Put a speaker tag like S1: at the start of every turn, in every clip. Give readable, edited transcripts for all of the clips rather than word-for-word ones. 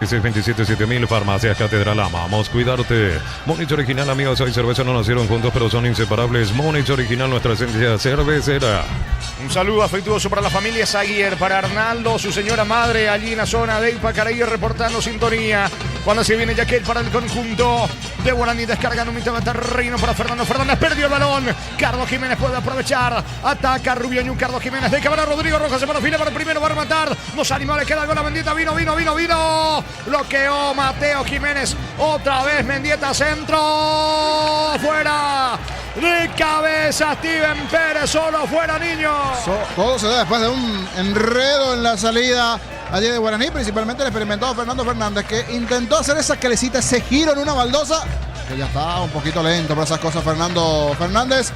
S1: 627 7000 Farmacias Catedral. Amamos cuidarte. Múnich Original, amigos, hoy cerveza no nacieron juntos, pero son inseparables. Múnich Original, nuestra esencia cervecera.
S2: Un saludo afectuoso para la familia Zaguier, para Arnaldo, su señora madre, allí en la zona de Ipacaraí, reportando sintonía. Cuando se viene Jaquet para el conjunto de Guaraní, descargando un mitad de terreno para Fernando Fernández, perdió el balón. Carlos Jiménez puede aprovechar, ataca Rubio Ñu, Carlos Jiménez, de cabana Rodrigo Rojas, se para fila para el primero, va a rematar. Los animales, queda algo la Mendieta, vino. Bloqueó Mateo Jiménez, otra vez Mendieta, centro, fuera. De cabeza Steven Pérez, solo fuera, niño.
S3: Todo se da después de un enredo en la salida allí de Guaraní, principalmente el experimentado Fernando Fernández, que intentó hacer esa calecita, ese giro en una baldosa, que ya estaba un poquito lento para esas cosas Fernando Fernández.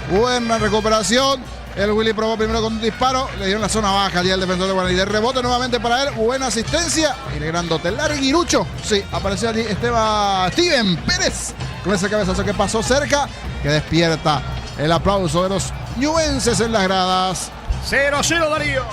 S3: Buena recuperación. El Willy probó primero con un disparo, le dio en la zona baja allí al defensor de Guaraní. De rebote nuevamente para él, buena asistencia. Y el grandote Larguirucho. Sí, apareció allí Steven Pérez con ese cabezazo que pasó cerca, que despierta el aplauso de los ñuenses en las gradas.
S2: 0-0, Darío.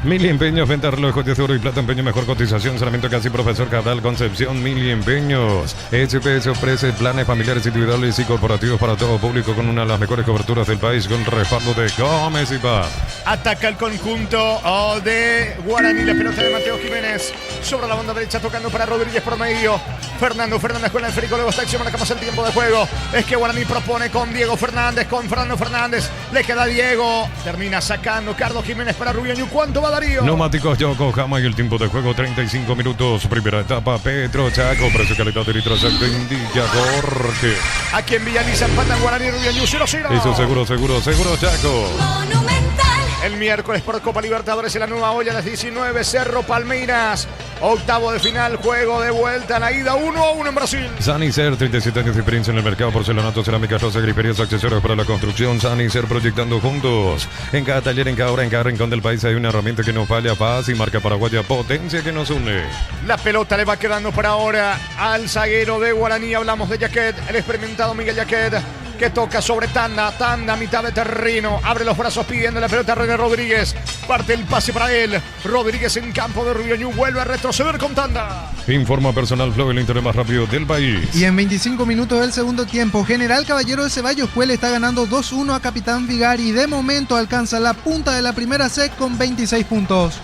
S1: Mili Empeños, venta relojes de oro y plata, empeño, mejor cotización, solamente casi Profesor Cabral, Concepción. Mili Empeños. SPS ofrece planes familiares individuales y corporativos para todo público con una de las mejores coberturas del país, con respaldo de Gómez y Paz.
S2: Ataca el conjunto de Guaraní, la pelota de Mateo Jiménez sobre la banda derecha, tocando para Rodríguez por medio. Fernando Fernández con el esférico, luego está acción, marcamos el tiempo de juego. Es que Guaraní propone con Diego Fernández, con Fernando Fernández, le queda Diego, termina sacando Carlos Jiménez para Rubio Ñu. ¿Cuánto va Darío?
S1: Neumáticos Yokohama y el tiempo de juego 35 minutos. Primera etapa, Petro Chaco, precio calidad de litro exacto, indica Jorge.
S2: Aquí en Villaliza empatan Guaraní y Rubio Ñu, 0-0.
S1: Eso seguro Chaco.
S4: Monumental.
S2: El miércoles por Copa Libertadores en la nueva olla a las 19, Cerro Palmeiras. Octavo de final, juego de vuelta, la ida 1-1 en Brasil.
S1: Sanicer, 37 años de experiencia en el mercado, porcelanato, cerámica, rosa, griferías, accesorios para la construcción. Sanicer, proyectando juntos. En cada taller, en cada hora, en cada rincón del país hay una herramienta que no falla. Paz y marca paraguaya, potencia que nos une.
S2: La pelota le va quedando por ahora al zaguero de Guaraní. Hablamos de Jaquet, el experimentado Miguel Jaquet, que toca sobre Tanda, mitad de terreno, abre los brazos pidiendo la pelota a René Rodríguez, parte el pase para él, Rodríguez en campo de Rubio Ñu, vuelve a retroceder con Tanda.
S1: Informa Personal Flow, el internet más rápido del país.
S5: Y en 25 minutos del segundo tiempo, General Caballero de Ceballos Juel está ganando 2-1 a Capitán Vigari y de momento alcanza la punta de la primera C con 26 puntos.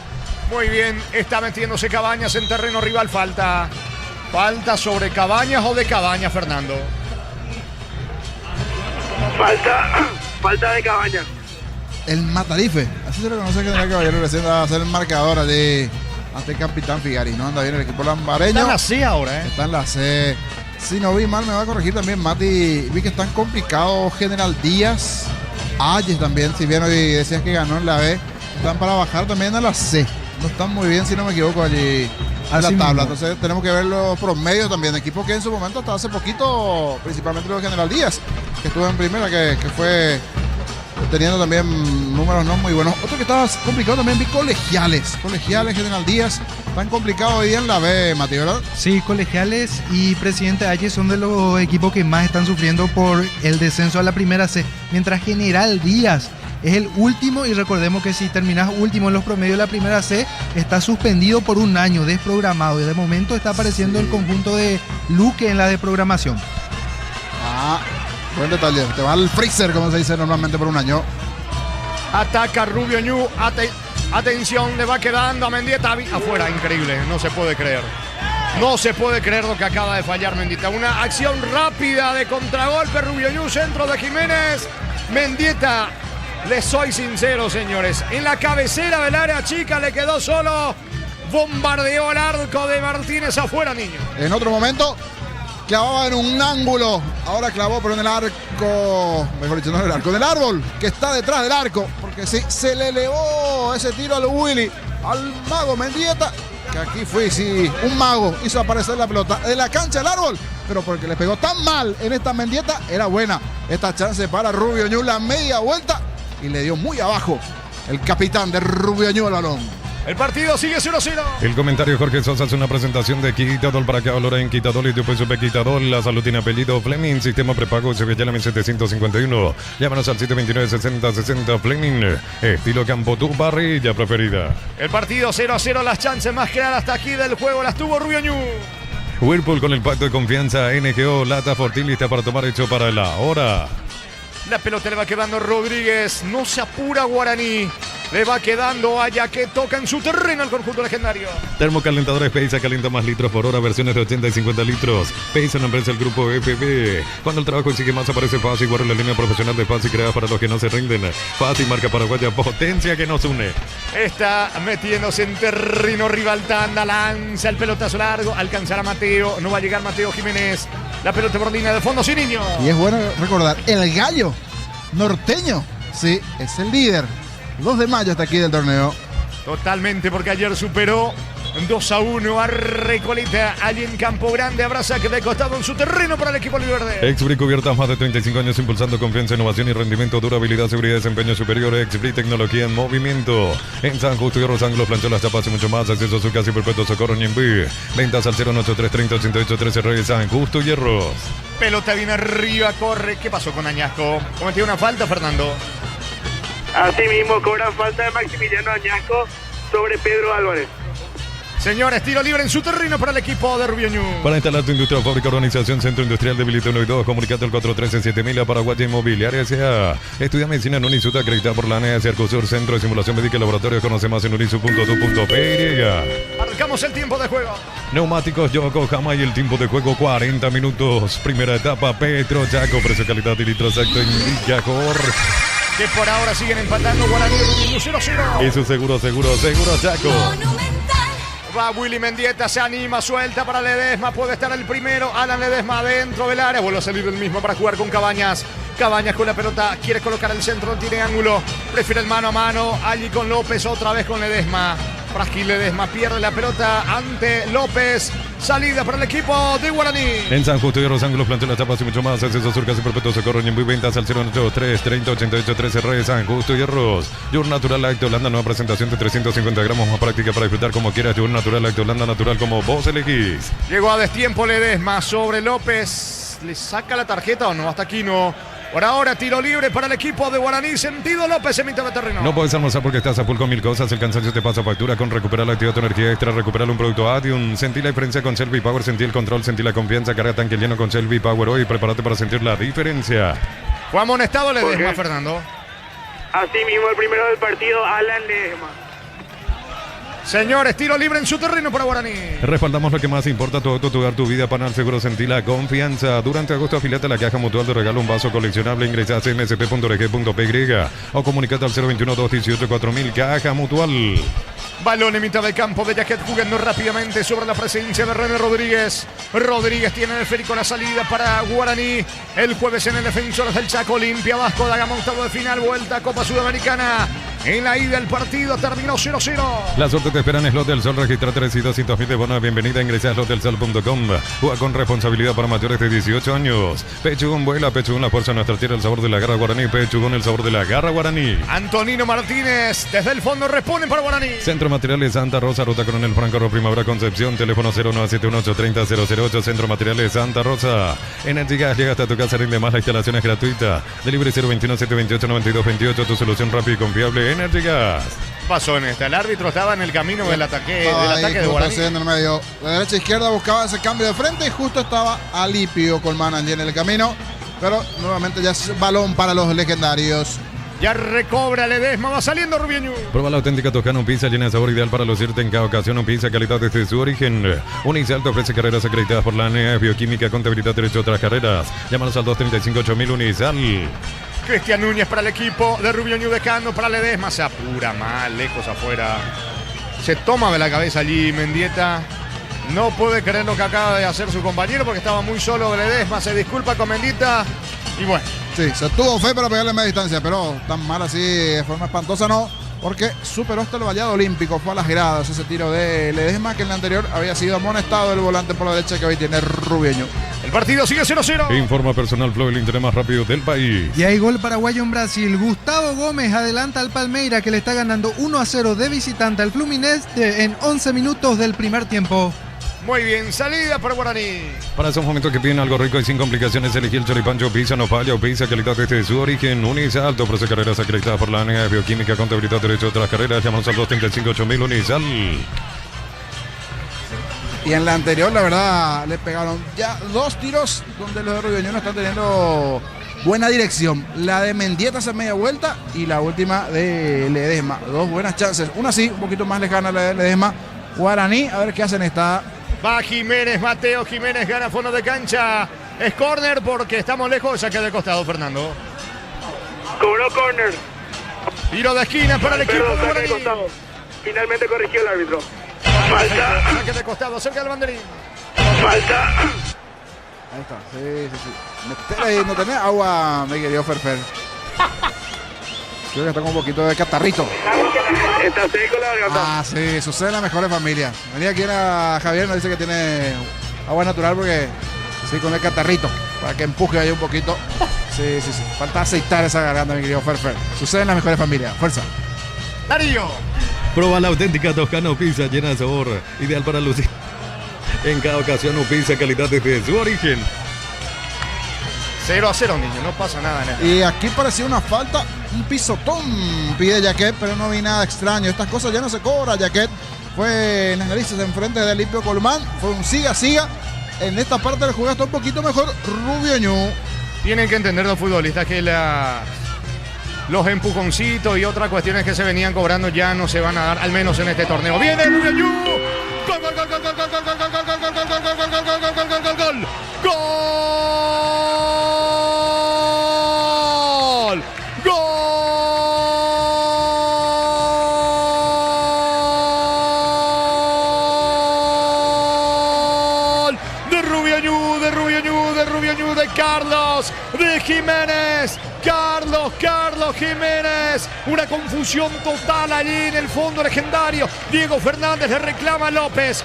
S2: Muy bien, está metiéndose Cabañas en terreno rival, falta sobre Cabañas o de Cabañas, Fernando.
S6: Falta de Cabañas.
S3: El Matarife, así se le conoce a General Caballero, recién va a ser el marcador de ante el Capitán Figari. No anda bien el equipo lambareño.
S2: Está en la C ahora,
S3: Está en la C. Si no vi mal, me va a corregir también Mati. Vi que están complicados General Díaz, Ayes también, si bien hoy decías que ganó en la B, están para bajar también a la C. No están muy bien, si no me equivoco, allí en la tabla. Entonces tenemos que ver los promedios también. Equipo que en su momento, hasta hace poquito, principalmente los de General Díaz, que estuvo en primera, que fue teniendo también números no muy buenos. Otro que estaba complicado también, vi Colegiales General Díaz, tan complicado hoy día en la B, Mati, ¿verdad?
S5: Sí, Colegiales y Presidente Ayes son de los equipos que más están sufriendo por el descenso a la primera C, mientras General Díaz es el último, y recordemos que si terminas último en los promedios de la primera C, está suspendido por un año, desprogramado, y de momento está apareciendo el conjunto de Luque en la de programación.
S3: Buen detalle, te va al freezer, como se dice normalmente, por un año.
S2: Ataca Rubio Ñu, atención, le va quedando a Mendieta afuera, increíble, no se puede creer. No se puede creer lo que acaba de fallar Mendieta. Una acción rápida de contragolpe, Rubio Ñu, centro de Jiménez. Mendieta, les soy sincero, señores, en la cabecera del área chica le quedó solo, bombardeó el arco de Martínez afuera, niño.
S3: En otro momento clavaba en un ángulo, ahora clavó pero en el arco, mejor dicho, no en el arco, en el árbol que está detrás del arco, porque sí, se le elevó ese tiro al Willy, al mago Mendieta, que aquí fue, sí, un mago hizo aparecer la pelota de la cancha al árbol, pero porque le pegó tan mal en esta Mendieta, era buena esta chance para Rubio Ñu, la media vuelta, y le dio muy abajo el capitán de Rubio Ñu al balón.
S2: El partido sigue 0-0.
S1: El comentario Jorge Sosa es una presentación de Quitadol para que valora en Quitadol y tu peso Quitadol. La salud tiene apellido Fleming. Sistema prepago Sevilla 1751. Llámanos al 729-6060 Fleming. Estilo campo, tu parrilla preferida.
S2: El partido 0-0. Las chances más claras hasta aquí del juego las tuvo Rubio Ñu.
S1: Whirlpool con el pacto de confianza. NGO, lata Fortín lista para tomar hecho para la hora.
S2: La pelota le va quedando Rodríguez. No se apura Guaraní. Le va quedando a Yaquet. Toca en su terreno el conjunto legendario.
S1: Termocalentadores Peisa calienta más litros por hora. Versiones de 80 y 50 litros. Peisa, una empresa del grupo FB. Cuando el trabajo exige más, aparece Fácil. Guarda la línea profesional de Fácil creada para los que no se rinden. Fácil, marca paraguaya. Potencia que nos une.
S2: Está metiéndose en terreno rival. Tanda, lanza el pelotazo largo. Alcanzará Mateo. No va a llegar Mateo Jiménez. La pelota por línea de fondo, sin niño.
S3: Y es bueno recordar, el gallo norteño, sí, es el líder. 2 de mayo hasta aquí del torneo.
S2: Totalmente, porque ayer superó 2-1 a Recoleta. Allí en Campo Grande habrá saque de costado en su terreno para el equipo Oliverde.
S1: Exbri cubiertas más de 35 años impulsando confianza, innovación y rendimiento, durabilidad, seguridad y desempeño superior. Exbri, tecnología en movimiento. En San Justo y Hierros Ángulos, planchó las chapas y mucho más. Acceso a su casi perpetuo socorro Ñemby. Ventas al 08330-8813 Reyes San Justo y Hierros.
S2: Pelota viene arriba, corre. ¿Qué pasó con Añasco? ¿Cometió una falta, Fernando?
S6: Asimismo, cobran falta de Maximiliano Añasco sobre Pedro Álvarez.
S2: Señores, tiro libre en su terreno para el equipo de Rubio Ñu.
S1: Para instalar tu industria o fábrica, organización, centro industrial de Habilita 1 y 2, comunicate al 413-7000 a Paraguaya Inmobiliaria S.A. Estudia medicina en Unisu, acreditada por la ANEA, Cercosur, Centro de Simulación Médica y Laboratorio. Conoce más en unisu.tu.py.
S2: Arrancamos el tiempo de juego.
S1: Neumáticos Yokohama y el tiempo de juego 40 minutos. Primera etapa, Petro Chaco, precio, calidad y litro exacto en Villacor.
S2: Que por ahora siguen empatando Guaraní y Rubio Ñu 0-0.
S1: Y su seguro Chaco.
S2: Va Willy Mendieta, se anima, suelta para Ledesma, puede estar el primero. Alan Ledesma dentro del área, vuelve a salir el mismo para jugar con Cabañas. Cabañas con la pelota, quiere colocar el centro, no tiene ángulo, prefiere el mano a mano. Allí con López, otra vez con Ledesma. Frágil Ledesma, pierde la pelota ante López. Salida para el equipo de Guaraní.
S1: En San Justo y Hierros Ángulos, plantea las chapas y mucho más. Acceso sur casi perpetuo socorro Ñemby. Ventas al 083-30-88-13 Reyes San Justo y Hierros. Yogur Natural Light Holanda, nueva presentación de 350 gramos, más práctica para disfrutar como quieras. Yogur Natural Light Holanda, natural como vos elegís.
S2: Llegó a destiempo Ledesma sobre López. ¿Le saca la tarjeta o no? Hasta aquí no. Por ahora, tiro libre para el equipo de Guaraní. Sentido López en mitad de terreno.
S1: No puedes almorzar porque estás a full con mil cosas. El cansancio te pasa factura. Con recuperar la actividad, tu energía extra, recuperar un producto Adium. Sentí la diferencia con Shelby Power. Sentí el control, sentí la confianza. Carga tanque lleno con Shelby Power hoy. Prepárate para sentir la diferencia.
S2: Fue amonestado Ledesma, Fernando.
S6: Asimismo, el primero del partido, Alan Ledesma.
S2: Señores, tiro libre en su terreno para Guaraní.
S1: Respaldamos lo que más importa, tu auto, tu hogar, tu vida. Panal Seguro, sentí la confianza. Durante agosto, afiliate a la Caja Mutual de regalo un vaso coleccionable. Ingresa a cmsp.org.py o comunicate al 021-218-4000. Caja Mutual.
S2: Balón en mitad del campo de Yaquet, jugando rápidamente sobre la presencia de René Rodríguez. Rodríguez tiene el esférico, la salida para Guaraní. El jueves en el Defensores del Chaco, limpia Vasco da Gama, octavo de final, vuelta a Copa Sudamericana. En la ida del partido terminó 0-0.
S1: La suerte te espera en Slot del Sol. Registra 3 y 200.000 de bono de bienvenida. Ingresa a slotdelsol.com. Juega con responsabilidad para mayores de 18 años. Pechugón vuela, Pechugón la fuerza de nuestra tierra, el sabor de la garra Guaraní. Pechugón, el sabor de la garra Guaraní.
S2: Antonino Martínez, desde el fondo responde para Guaraní.
S1: Centro Materiales Santa Rosa, Ruta Coronel Franco, Primavera Concepción. Teléfono 09718-30-008. Centro Materiales Santa Rosa. Energy Gas llega hasta tu casa, rinde más, la instalación es gratuita. Delivery 021-728-9228. Tu solución rápida y confiable. Energy Gas.
S2: Pasó en esta. El árbitro estaba en el camino del ataque de Guaraní.
S3: En el medio. La derecha e izquierda buscaba ese cambio de frente y justo estaba Alipio Colmán allí en el camino. Pero nuevamente ya es balón para los legendarios.
S2: Ya recobra Ledesma, va saliendo Rubio Ñu.
S1: Prueba la auténtica Toscana, un pizza llena de sabor ideal para lucirte en cada ocasión. Un pizza calidad desde su origen. Unicel te ofrece carreras acreditadas por la ANEA, bioquímica, contabilidad, derecho a otras carreras. Llámanos al 235-8000 Unicel.
S2: Cristian Núñez para el equipo de Rubio Ñu, dejando para Ledesma. Se apura mal, lejos afuera. Se toma de la cabeza allí Mendieta. No puede creer lo que acaba de hacer su compañero porque estaba muy solo Ledesma. Se disculpa con Mendieta. Y bueno.
S3: Sí, se tuvo fe para pegarle a media distancia, pero tan mal así de forma espantosa no, porque superó hasta el vallado olímpico, fue a las gradas ese tiro de Ledesma, que en el anterior había sido amonestado el volante por la derecha que hoy tiene Rubio Ñu.
S2: El partido sigue 0-0.
S1: Informa Personal Flow, el internet más rápido del país.
S5: Y hay gol paraguayo en Brasil. Gustavo Gómez adelanta al Palmeira, que le está ganando 1-0 de visitante al Fluminense en 11 minutos del primer tiempo.
S2: Muy bien, salida para Guaraní.
S1: Para esos momentos que piden algo rico y sin complicaciones, elegí el choripancho Pizza, no falla o pizza, calidad desde su origen. Unisalto, procede carreras acreditadas por la ANEA de Bioquímica, Contabilidad, Derecho de otras carreras. Llámanos al 235-8000 Unisal.
S3: Y en la anterior, la verdad, le pegaron ya 2 tiros donde los de Rubio Ñu no están teniendo buena dirección. La de Mendieta hace media vuelta y la última de Ledesma. 2 buenas chances. Una sí, un poquito más lejana la de Ledesma. Guaraní, a ver qué hacen esta.
S2: Va Jiménez, Mateo Jiménez gana fondo de cancha. Es córner porque estamos lejos. Saque de costado, Fernando.
S6: Cobró córner.
S2: Tiro de esquina para el equipo de
S6: Saque de
S2: Guaraní.
S6: costado. Finalmente corrigió el árbitro. Falta.
S2: Saque de costado, cerca del banderín.
S6: Falta.
S3: Ahí está, sí. Metele ahí, no tenés agua, mi querido Ferfer. Creo que está con un poquito de catarrito.
S6: Está seco la garganta.
S3: Ah, sí, sucede en las mejores familias. Venía aquí a Javier, nos dice que tiene agua natural porque sí, con el catarrito, para que empuje ahí un poquito. Sí. Falta aceitar esa garganta, mi querido Ferfer. Sucede en las mejores familias. Fuerza.
S2: Darío.
S1: Proba la auténtica Toscano Pizza, llena de sabor, ideal para lucir. En cada ocasión, un pizza calidad desde su origen.
S2: 0-0, niño, no pasa nada. Neta.
S3: Y aquí parecía una falta, un pisotón, pide Jaquet, pero no vi nada extraño. Estas cosas ya no se cobran. Jaquet fue en las narices enfrente de Limpio Colmán, fue un siga. En esta parte del juego está un poquito mejor Rubio Ñu.
S2: Tienen que entender los futbolistas que los empujoncitos y otras cuestiones que se venían cobrando ya no se van a dar, al menos en este torneo. ¡Viene Rubio Ñu! ¡Gol, gol, gol, gol, gol, gol, gol, gol, gol, gol, gol, gol, gol, gol, gol, gol! Carlos Jiménez, una confusión total allí en el fondo legendario. Diego Fernández le reclama a López.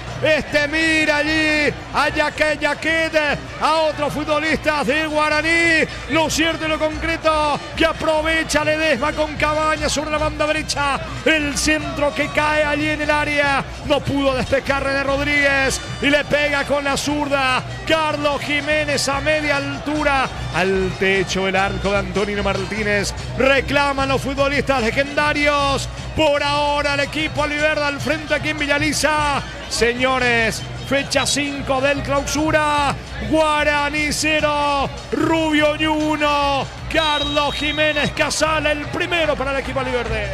S2: Mira allí a Jaquet, a otros futbolistas del Guaraní. Lo cierto y lo concreto que aprovecha Ledesma con Cabañas sobre la banda derecha. El centro que cae allí en el área. No pudo despejar René Rodríguez y le pega con la zurda. Carlos Jiménez a media altura al techo del arco de Antonino Martínez. Reclaman los futbolistas legendarios. Por ahora el equipo alviverde al frente aquí en Villaliza. Señores, fecha 5 del clausura. Guaraní 0, Rubio Ñu 1. Carlos Jiménez Casal, el primero para el equipo alviverde.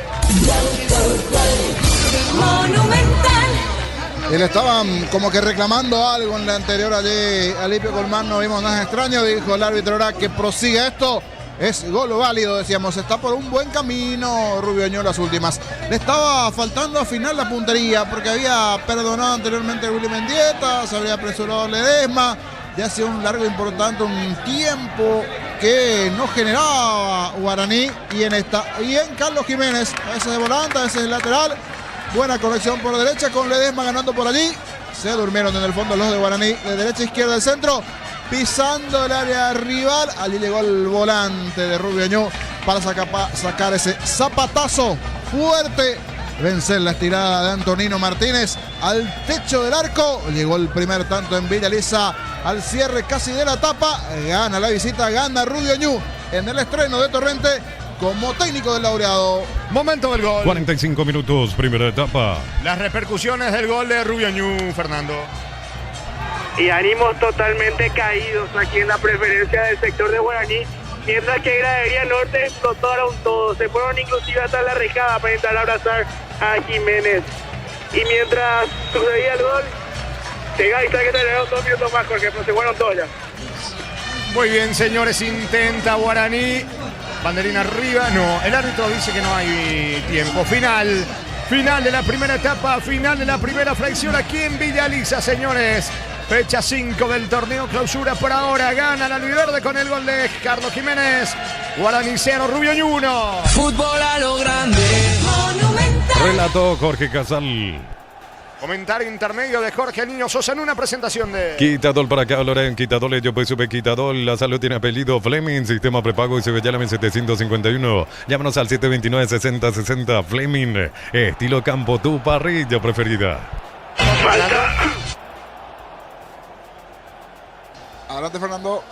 S3: Y le estaban como que reclamando algo en la anterior allí a Limpio Colmán. No vimos nada extraño. Dijo el árbitro ahora que prosiga esto. Es gol válido, decíamos. Está por un buen camino Rubio Ñu las últimas. Le estaba faltando afinar la puntería porque había perdonado anteriormente a Willy Mendieta. Se habría apresurado Ledesma. Ya hacía un largo importante, un tiempo que no generaba Guaraní. Y en Carlos Jiménez, a veces de volante, a veces de lateral. Buena conexión por derecha con Ledesma ganando por allí. Se durmieron en el fondo los de Guaraní. De derecha a izquierda del centro. Pisando el área rival. Allí llegó el volante de Rubio Ñu para sacar ese zapatazo fuerte. Vencer la estirada de Antonino Martínez al techo del arco. Llegó el primer tanto en Villaliza al cierre casi de la etapa. Gana la visita, gana Rubio Ñu en el estreno de Torrente como técnico del Laureado.
S2: Momento del gol.
S1: 45 minutos, primera etapa.
S2: Las repercusiones del gol de Rubio Ñu, Fernando.
S6: Y ánimos totalmente caídos aquí en la preferencia del sector de Guaraní, mientras que Gradería Norte explotaron todo, se fueron inclusive hasta la rejada para intentar abrazar a Jiménez. Y mientras sucedía el gol, Tegay que te le dio 2 minutos más, Jorge, pero se fueron todos ya.
S2: Muy bien, señores, intenta Guaraní. Banderina arriba, no, el árbitro dice que no hay tiempo. Final de la primera etapa, final de la primera fracción aquí en Villaliza, señores. Fecha 5 del torneo clausura por ahora. Gana la Alviverde con el gol de Carlos Jiménez. Guaraní 0, Rubio Ñu 1.
S4: Fútbol a lo grande.
S1: Relató Jorge Casal.
S2: Comentario intermedio de Jorge Niño Sosa en una presentación de...
S1: Quitadol para acá, Loren, Quitadol, yo pues sube Quitadol, la salud tiene apellido Fleming, sistema prepago y se ve ya la 751. Llámanos al 729-6060 Fleming, estilo campo, tu parrilla preferida.
S3: Adelante, Fernando.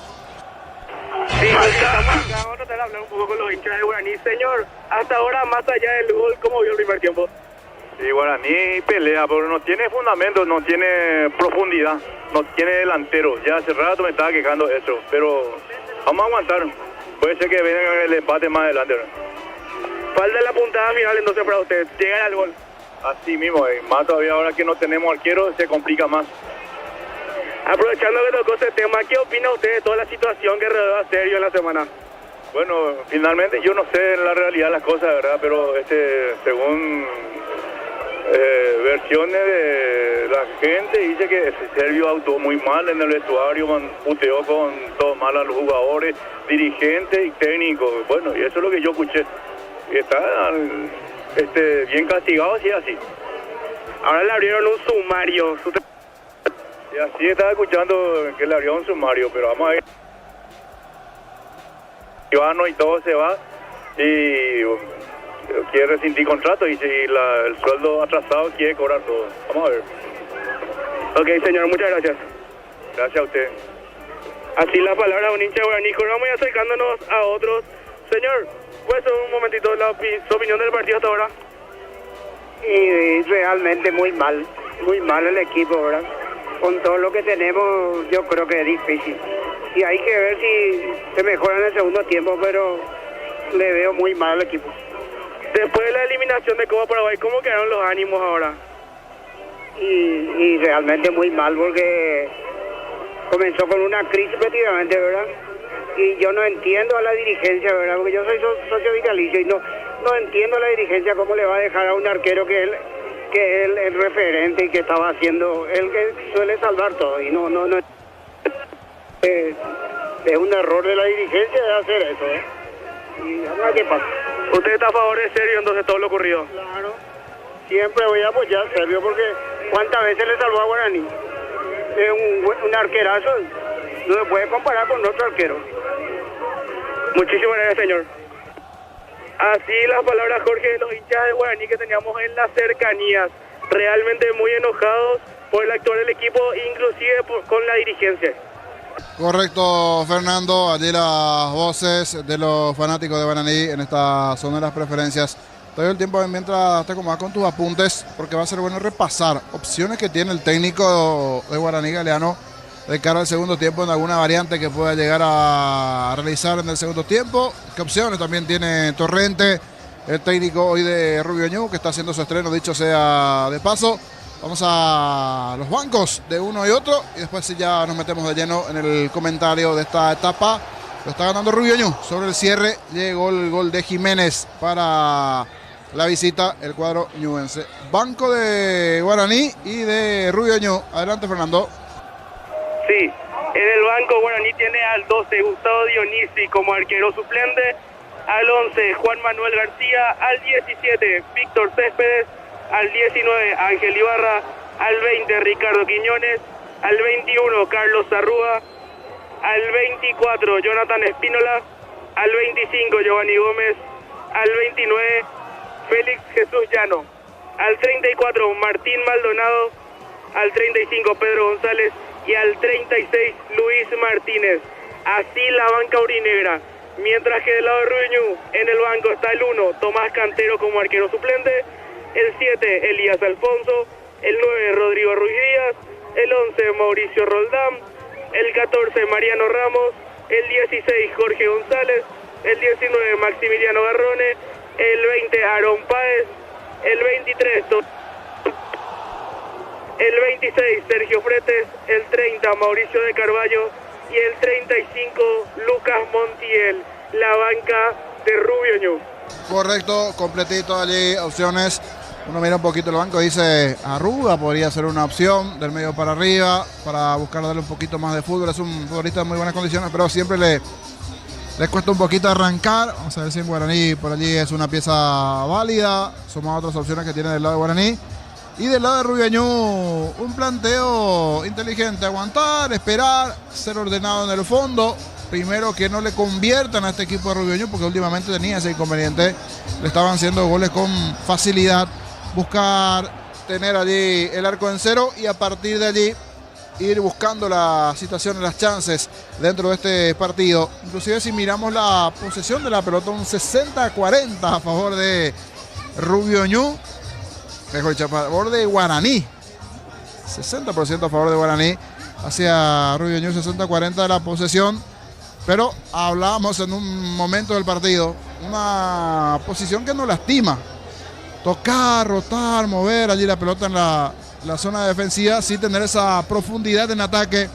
S6: Sí, vamos a tratar de hablar un poco con los hinchas de Guaraní. Señor, hasta ahora, más allá del gol, ¿cómo vio el primer tiempo?
S4: Sí, Guaraní pelea, pero no tiene fundamento, no tiene profundidad, no tiene delantero. Ya hace rato me estaba quejando de eso, pero vamos a aguantar. Puede ser que venga el empate más adelante.
S6: Falta la puntada final entonces para usted, llegar al gol.
S4: Así mismo, más todavía ahora que no tenemos arquero se complica más.
S6: Aprovechando que tocó ese tema, ¿qué opina usted de toda la situación que rodeó a Sergio en la semana?
S4: Bueno, finalmente yo no sé en la realidad las cosas, ¿verdad? Pero según versiones de la gente, dice que Sergio actuó muy mal en el vestuario, puteó con todo mal a los jugadores, dirigentes y técnicos. Bueno, y eso es lo que yo escuché. Y está bien castigado, si es así.
S6: Ahora le abrieron un sumario.
S4: Y así estaba escuchando que le abrieron un sumario, pero vamos a ver. Ivano y todo se va y quiere rescindir contrato y si el sueldo atrasado quiere cobrar todo. Vamos a ver.
S6: Ok, señor, muchas gracias.
S4: Gracias a usted.
S6: Así la palabra de un hincha de Guaraní. Vamos a ir acercándonos a otros. Señor, ¿puede ser un momentito su opinión del partido hasta ahora?
S7: Y realmente muy mal el equipo, ¿verdad? Con todo lo que tenemos, yo creo que es difícil. Y hay que ver si se mejora en el segundo tiempo, pero le veo muy mal al equipo.
S6: Después de la eliminación de Copa Paraguay, ¿cómo quedaron los ánimos ahora?
S7: Y realmente muy mal, porque comenzó con una crisis prácticamente, ¿verdad? Y yo no entiendo a la dirigencia, ¿verdad? Porque yo soy socio vitalicio y no entiendo a la dirigencia cómo le va a dejar a un arquero que es el referente y que estaba haciendo, el que suele salvar todo. Y no es un error de la dirigencia de hacer eso, ¿eh? Y vamos a ver qué pasa.
S6: ¿Usted está a favor de Sergio entonces todo lo ocurrido?
S7: Claro, siempre voy a apoyar a Sergio porque ¿cuántas veces le salvó a Guaraní? Es un arquerazo, no se puede comparar con otro arquero.
S6: Muchísimas gracias, señor. Así las palabras, Jorge, de los hinchas de Guaraní que teníamos en las cercanías, realmente muy enojados por el actuar del equipo, inclusive con la dirigencia.
S3: Correcto, Fernando. Allí las voces de los fanáticos de Guaraní en esta zona de las preferencias. Te doy el tiempo mientras te acomodas con tus apuntes, porque va a ser bueno repasar opciones que tiene el técnico de Guaraní, Galeano, de cara al segundo tiempo en alguna variante que pueda llegar a realizar en el segundo tiempo. ¿Qué opciones también tiene Torrente, el técnico hoy de Rubio Ñu, que está haciendo su estreno, dicho sea de paso? Vamos a los bancos de uno y otro y después sí ya nos metemos de lleno en el comentario de esta etapa. Lo está ganando Rubio Ñu sobre el cierre. Llegó el gol de Jiménez para la visita, el cuadro ñuense. Banco de Guaraní y de Rubio Ñu. Adelante, Fernando.
S6: Sí, en el banco Guaraní tiene al 12 Gustavo Dionisi como arquero suplente, al 11 Juan Manuel García, al 17 Víctor Céspedes, al 19 Ángel Ibarra, al 20 Ricardo Quiñones, al 21 Carlos Zarrúa, al 24 Jonathan Espínola, al 25 Giovanni Gómez, al 29 Félix Jesús Llano, al 34 Martín Maldonado, al 35 Pedro González y al 36 Luis Martínez. Así la banca aurinegra. Mientras que del lado de Rubio Ñu, en el banco está el 1 Tomás Cantero como arquero suplente, el 7 Elías Alfonso, el 9 Rodrigo Ruiz Díaz, el 11 Mauricio Roldán, el 14 Mariano Ramos, el 16 Jorge González, el 19 Maximiliano Garrone, el 20 Aarón Páez, el 23 el 26 Sergio Fretes, el 30 Mauricio de Carballo y el 35 Lucas Montiel, la banca de Rubio Ñu.
S3: Correcto, completito allí, opciones. Uno mira un poquito el banco, dice Arruga, podría ser una opción del medio para arriba, para buscar darle un poquito más de fútbol. Es un futbolista de muy buenas condiciones, pero siempre le cuesta un poquito arrancar. Vamos a ver si en Guaraní por allí es una pieza válida. Sumado a otras opciones que tiene del lado de Guaraní. Y del lado de Rubiañú, un planteo inteligente, aguantar, esperar, ser ordenado en el fondo. Primero que no le conviertan a este equipo de Rubiañú, porque últimamente tenía ese inconveniente. Le estaban haciendo goles con facilidad. Buscar tener allí el arco en cero y a partir de allí ir buscando la situación, las chances dentro de este partido. Inclusive si miramos la posesión de la pelota, un 60-40 a favor de Rubiañú. Mejor dicho, a favor de Guaraní. 60% a favor de Guaraní. Hacia Rubiañú, 60-40 de la posesión. Pero hablábamos en un momento del partido, una posición que nos lastima. Tocar, rotar, mover allí la pelota en la zona defensiva sin tener esa profundidad en ataque,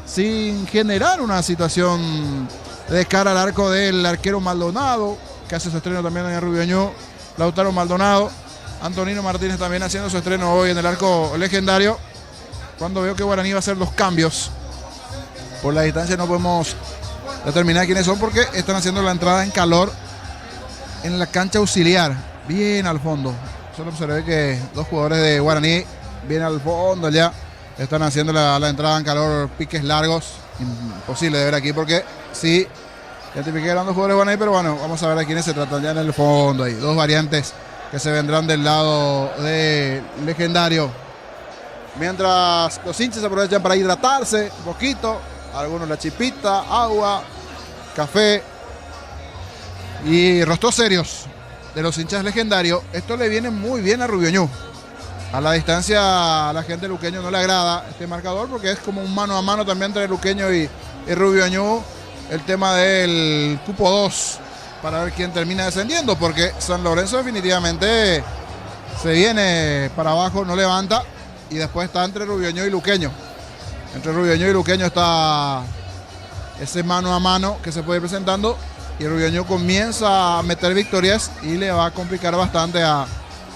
S3: sin generar una situación de cara al arco del arquero Maldonado, que hace su estreno también en Rubiañú, Lautaro Maldonado. Antonino Martínez también haciendo su estreno hoy en el arco legendario. Cuando veo que Guaraní va a hacer los cambios, por la distancia no podemos determinar quiénes son porque están haciendo la entrada en calor en la cancha auxiliar, bien al fondo. Solo observé que dos jugadores de Guaraní bien al fondo ya están haciendo la entrada en calor, piques largos, imposible de ver aquí porque sí, identifiqué a los jugadores de Guaraní, pero bueno, vamos a ver a quiénes se tratan ya en el fondo. Hay dos variantes que se vendrán del lado de Legendario. Mientras los hinchas aprovechan para hidratarse un poquito, algunos la chipita, agua, café y rostros serios de los hinchas Legendarios. Esto le viene muy bien a Rubiañú. A la distancia a la gente de Luqueño no le agrada este marcador porque es como un mano a mano también entre Luqueño y Rubiañú. El tema del cupo 2 para ver quién termina descendiendo, porque San Lorenzo definitivamente se viene para abajo, no levanta, y después está entre Rubiañú y Luqueño. Entre Rubiañú y Luqueño está ese mano a mano que se puede ir presentando, y Rubiañú comienza a meter victorias y le va a complicar bastante a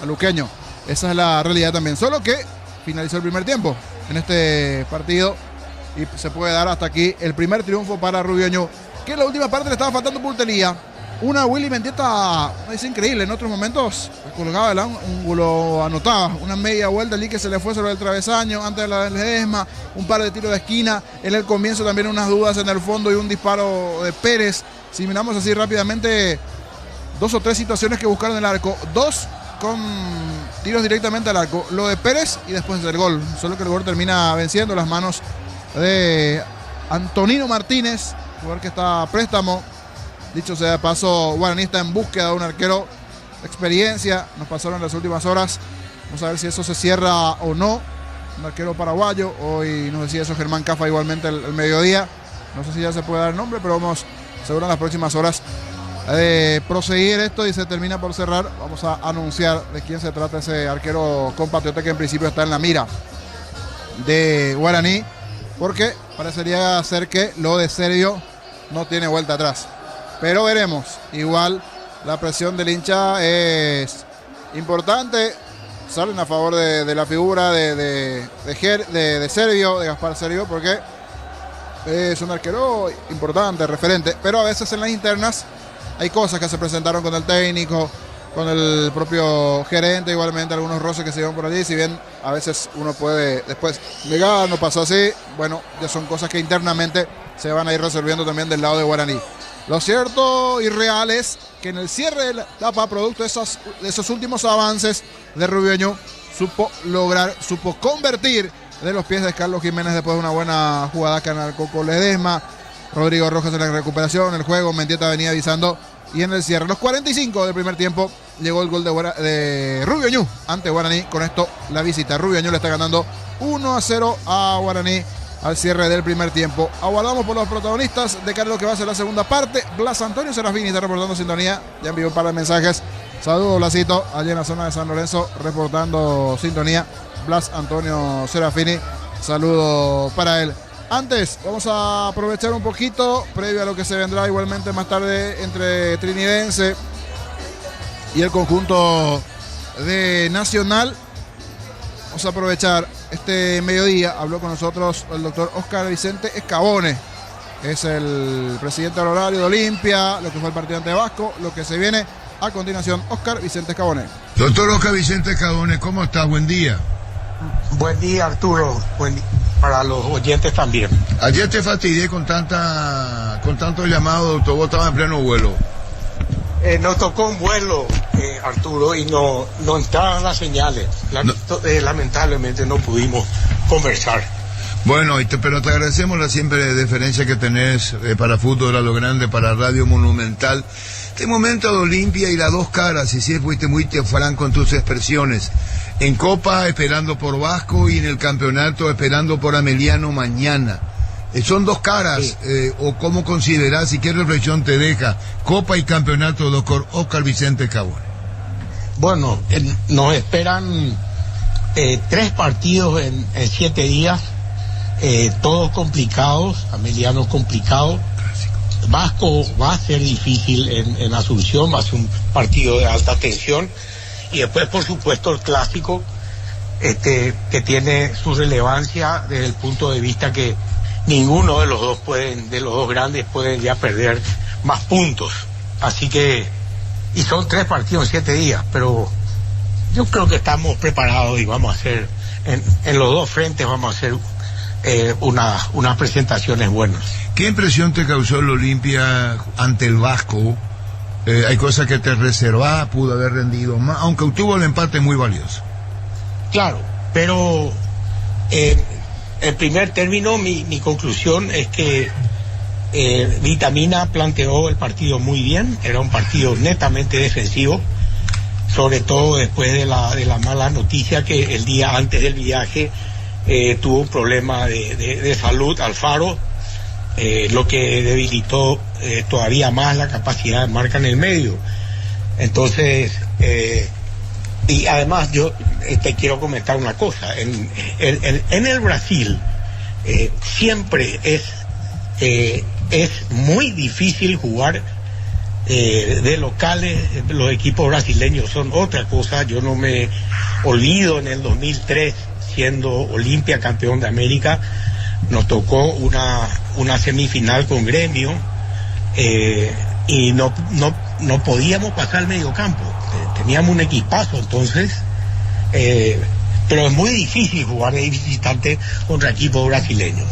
S3: Luqueño. Esa es la realidad también, solo que finalizó el primer tiempo en este partido y se puede dar hasta aquí el primer triunfo para Rubiañú, que en la última parte le estaba faltando puntería. Una Willy Mendieta es increíble, en otros momentos colgaba el ángulo, anotaba una media vuelta allí que se le fue sobre el travesaño antes de la Ledesma, un par de tiros de esquina, en el comienzo también unas dudas en el fondo y un disparo de Pérez. Si miramos así rápidamente, dos o tres situaciones que buscaron el arco, dos con tiros directamente al arco, lo de Pérez y después del gol, solo que el gol termina venciendo las manos de Antonino Martínez, jugador que está a préstamo. Dicho sea de paso, Guaraní está en búsqueda de un arquero de experiencia. Nos pasaron en las últimas horas. Vamos a ver si eso se cierra o no. Un arquero paraguayo. Hoy nos decía eso Germán Cafa igualmente el mediodía. No sé si ya se puede dar el nombre, pero vamos seguro en las próximas horas de proseguir esto y se termina por cerrar. Vamos a anunciar de quién se trata ese arquero compatriota que en principio está en la mira de Guaraní, porque parecería ser que lo de Sergio no tiene vuelta atrás. Pero veremos, igual la presión del hincha es importante, salen a favor de la figura de Sergio, de Gaspar Sergio, porque es un arquero importante, referente, pero a veces en las internas hay cosas que se presentaron con el técnico, con el propio gerente, igualmente algunos roces que se llevan por allí, si bien a veces uno puede después negar, no pasó así, bueno, ya son cosas que internamente se van a ir resolviendo también del lado de Guaraní. Lo cierto y real es que en el cierre de la etapa, producto de esos últimos avances de Rubiañú, supo convertir de los pies de Carlos Jiménez después de una buena jugada que anarcó con Ledesma. Rodrigo Rojas en la recuperación, el juego, Mendieta venía avisando y en el cierre, los 45 del primer tiempo, llegó el gol de Rubiañú ante Guaraní. Con esto la visita, Rubiañú le está ganando 1-0 a Guaraní al cierre del primer tiempo. Aguardamos por los protagonistas de cara a lo que va a ser la segunda parte. Blas Antonio Serafini está reportando sintonía, ya envió un par de mensajes. Saludos, Blasito, allá en la zona de San Lorenzo, reportando sintonía. Blas Antonio Serafini, saludo para él. Antes, vamos a aprovechar un poquito, previo a lo que se vendrá igualmente más tarde entre Trinidense y el conjunto de Nacional. Vamos a aprovechar este mediodía. Habló con nosotros el doctor Oscar Vicente Escabone, es el presidente del horario de Olimpia, lo que fue el partido ante Vasco, lo que se viene a continuación. Oscar Vicente Escabone.
S8: Doctor Oscar Vicente Escabone, ¿cómo está? Buen día. Buen día, Arturo. Para los oyentes también.
S9: Ayer te fastidié con tanto llamado, doctor. Vos estabas en pleno vuelo.
S8: Nos tocó un vuelo, Arturo, y no entraban las señales. Lamentablemente no pudimos conversar.
S9: Bueno, pero te agradecemos la siempre deferencia que tenés para Fútbol a lo Grande, para Radio Monumental. Este momento de Olimpia y las dos caras, y si fuiste muy franco en tus expresiones. En Copa esperando por Vasco y en el campeonato esperando por Ameliano mañana. Son dos caras, o cómo considerás y qué reflexión te deja Copa y campeonato, doctor Oscar Vicente Cabone.
S8: Bueno, nos esperan 3 partidos en 7 días, todos complicados. Ameliano complicado. Vasco va a ser difícil en Asunción, va a ser un partido de alta tensión. Y después, por supuesto, el clásico, que tiene su relevancia desde el punto de vista que ninguno de los dos grandes pueden ya perder más puntos. Así que, y son 3 partidos en 7 días, pero yo creo que estamos preparados y vamos a hacer, en los dos frentes vamos a hacer unas presentaciones buenas.
S9: ¿Qué impresión te causó el Olimpia ante el Vasco? Hay cosas que te reservaba, pudo haber rendido más, aunque obtuvo el empate muy valioso.
S8: Claro, pero en primer término mi conclusión es que Vitamina planteó el partido muy bien. Era un partido netamente defensivo, sobre todo después de la mala noticia que el día antes del viaje tuvo un problema de salud Alfaro, lo que debilitó todavía más la capacidad de marca en el medio. Entonces, y además yo te quiero comentar una cosa. En el Brasil siempre es muy difícil jugar de locales. Los equipos brasileños son otra cosa. Yo no me olvido, en el 2003, siendo Olimpia campeón de América, nos tocó una semifinal con Gremio, y no podíamos pasar al medio campo. Teníamos un equipazo entonces, pero es muy difícil jugar de visitante contra equipos brasileños.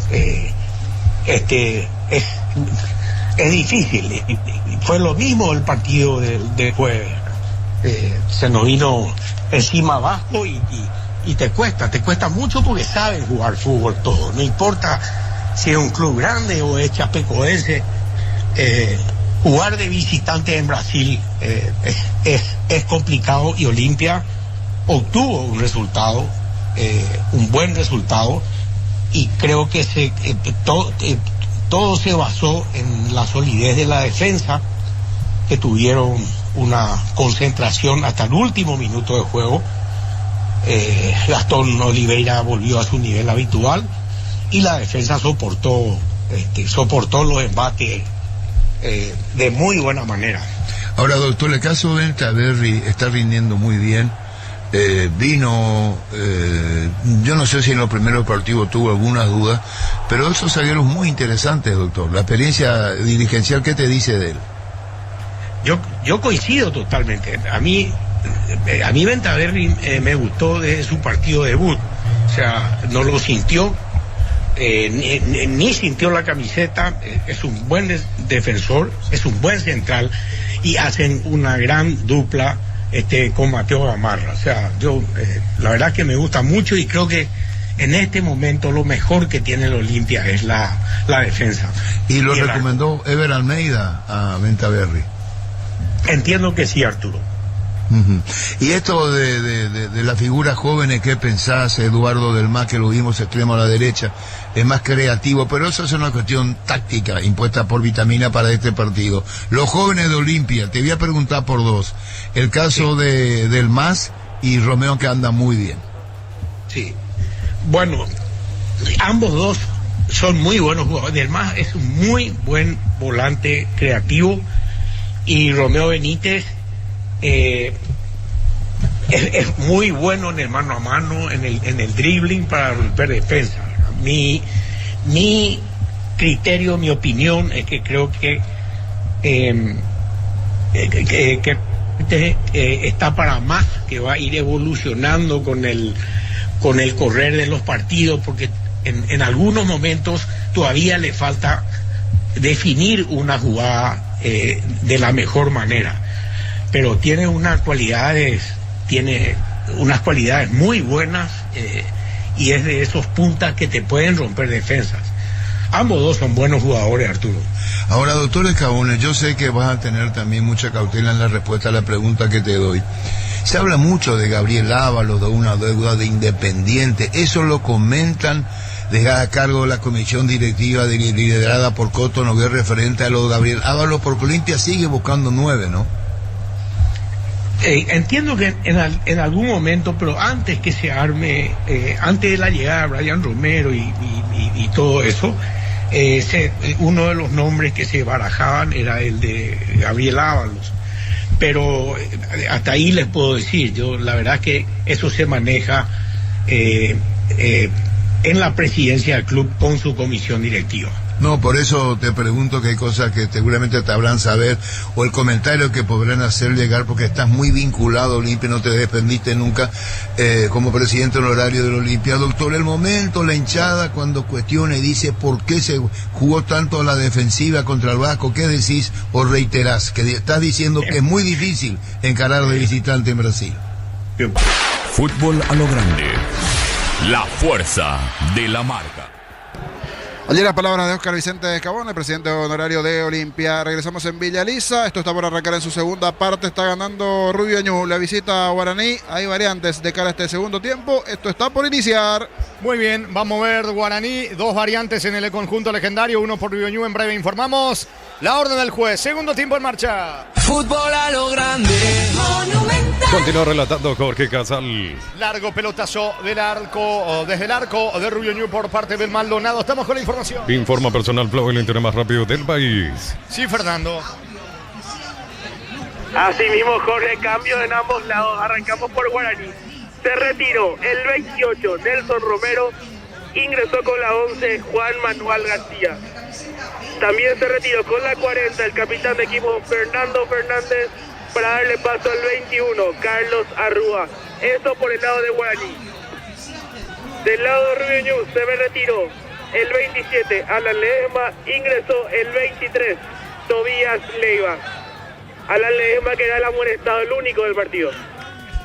S8: Es difícil. Fue lo mismo el partido de jueves. Se nos vino encima Vasco y te cuesta mucho, porque saben jugar fútbol todo, no importa si es un club grande o es chapecoense. Jugar de visitante en Brasil es complicado, y Olimpia obtuvo un buen resultado, y creo que todo se basó en la solidez de la defensa, que tuvieron una concentración hasta el último minuto de juego. Gastón Oliveira volvió a su nivel habitual, y la defensa soportó los embates de muy buena manera.
S9: Ahora, doctor, el caso de Ventaverri está rindiendo muy bien. Yo no sé si en los primeros partidos tuvo algunas dudas, pero esos salieron muy interesantes, doctor. La experiencia dirigencial, ¿qué te dice de él?
S8: Yo coincido totalmente. A mí Ventaverri me gustó desde su partido debut. O sea, no lo sintió, ni sintió la camiseta. Es un buen defensor, es un buen central, y hacen una gran dupla con Mateo Gamarra. O sea, yo la verdad que me gusta mucho, y creo que en este momento lo mejor que tiene el Olimpia es la defensa.
S9: ¿Y lo recomendó Ever Almeida a Ventaverri?
S8: Entiendo que sí, Arturo.
S9: Uh-huh. Y esto de las figuras jóvenes, ¿qué pensás? Eduardo Del Mas, que lo vimos extremo a la derecha, es más creativo, pero eso es una cuestión táctica impuesta por Vitamina para este partido. Los jóvenes de Olimpia, te voy a preguntar por dos. El caso de Del Mas y Romeo, que anda muy bien.
S8: Sí. Bueno, ambos dos son muy buenos jugadores. Del Mas es un muy buen volante creativo, y Romeo Benítez es muy bueno en el mano a mano, en el dribbling para romper defensa. Mi criterio, mi opinión es que creo que está para más, que va a ir evolucionando con el con el correr de los partidos, porque en algunos momentos todavía le falta definir una jugada de la mejor manera, pero tiene unas cualidades muy buenas, y es de esos puntas que te pueden romper defensas. Ambos dos son buenos jugadores, Arturo.
S9: Ahora, doctor Escabones, yo sé que vas a tener también mucha cautela en la respuesta a la pregunta que te doy. Se habla mucho de Gabriel Ábalos, de una deuda de Independiente. Eso lo comentan desde a cargo de la comisión directiva liderada por Coto Noguer referente a lo de Gabriel Ábalos, porque Olimpia sigue buscando 9, ¿no?
S8: Entiendo que en algún momento, pero antes que se arme, antes de la llegada de Brian Romero y todo eso, uno de los nombres que se barajaban era el de Gabriel Ábalos. Pero hasta ahí les puedo decir, yo la verdad que eso se maneja en la presidencia del club con su comisión directiva.
S9: No, por eso te pregunto que hay cosas que seguramente te habrán saber, o el comentario que podrán hacer llegar, porque estás muy vinculado a Olimpia, no te desprendiste nunca como presidente honorario del Olimpia. Doctor, el momento, la hinchada cuando cuestiona y dice por qué se jugó tanto a la defensiva contra el Vasco, ¿qué decís o reiterás? Que estás diciendo que es muy difícil encarar de visitante en Brasil.
S10: Fútbol a lo grande, la fuerza de la marca.
S3: Allí las palabras de Óscar Vicente Escabones, presidente honorario de Olimpia. Regresamos en Villa Elisa. Esto está por arrancar en su segunda parte. Está ganando Rubio Ñu. La visita a Guaraní. Hay variantes de cara a este segundo tiempo. Esto está por iniciar.
S2: Muy bien, vamos a ver Guaraní. Dos variantes en el conjunto legendario. Uno por Rubio Ñu. En breve informamos la orden del juez. Segundo tiempo en marcha.
S11: Fútbol a lo grande. Monumental.
S1: Continúa relatando Jorge Casal.
S2: Largo pelotazo del arco, desde el arco de Rubio Ñu por parte del Maldonado. Estamos con la información.
S1: Informa Personal Flow, el internet más rápido del país.
S2: Sí, Fernando.
S6: Así mismo, Jorge, cambio en ambos lados. Arrancamos por Guaraní. Se retiró el 28, Nelson Romero. Ingresó con la 11, Juan Manuel García. También se retiró con la 40, el capitán de equipo Fernando Fernández, para darle paso al 21, Carlos Arrúa. Eso por el lado de Guaraní. Del lado de Rubio Ñu se me retiró el 27, Alan Ledesma. Ingresó el 23, Tobías Leiva. Alan Ledesma, que era el amonestado, el único del partido.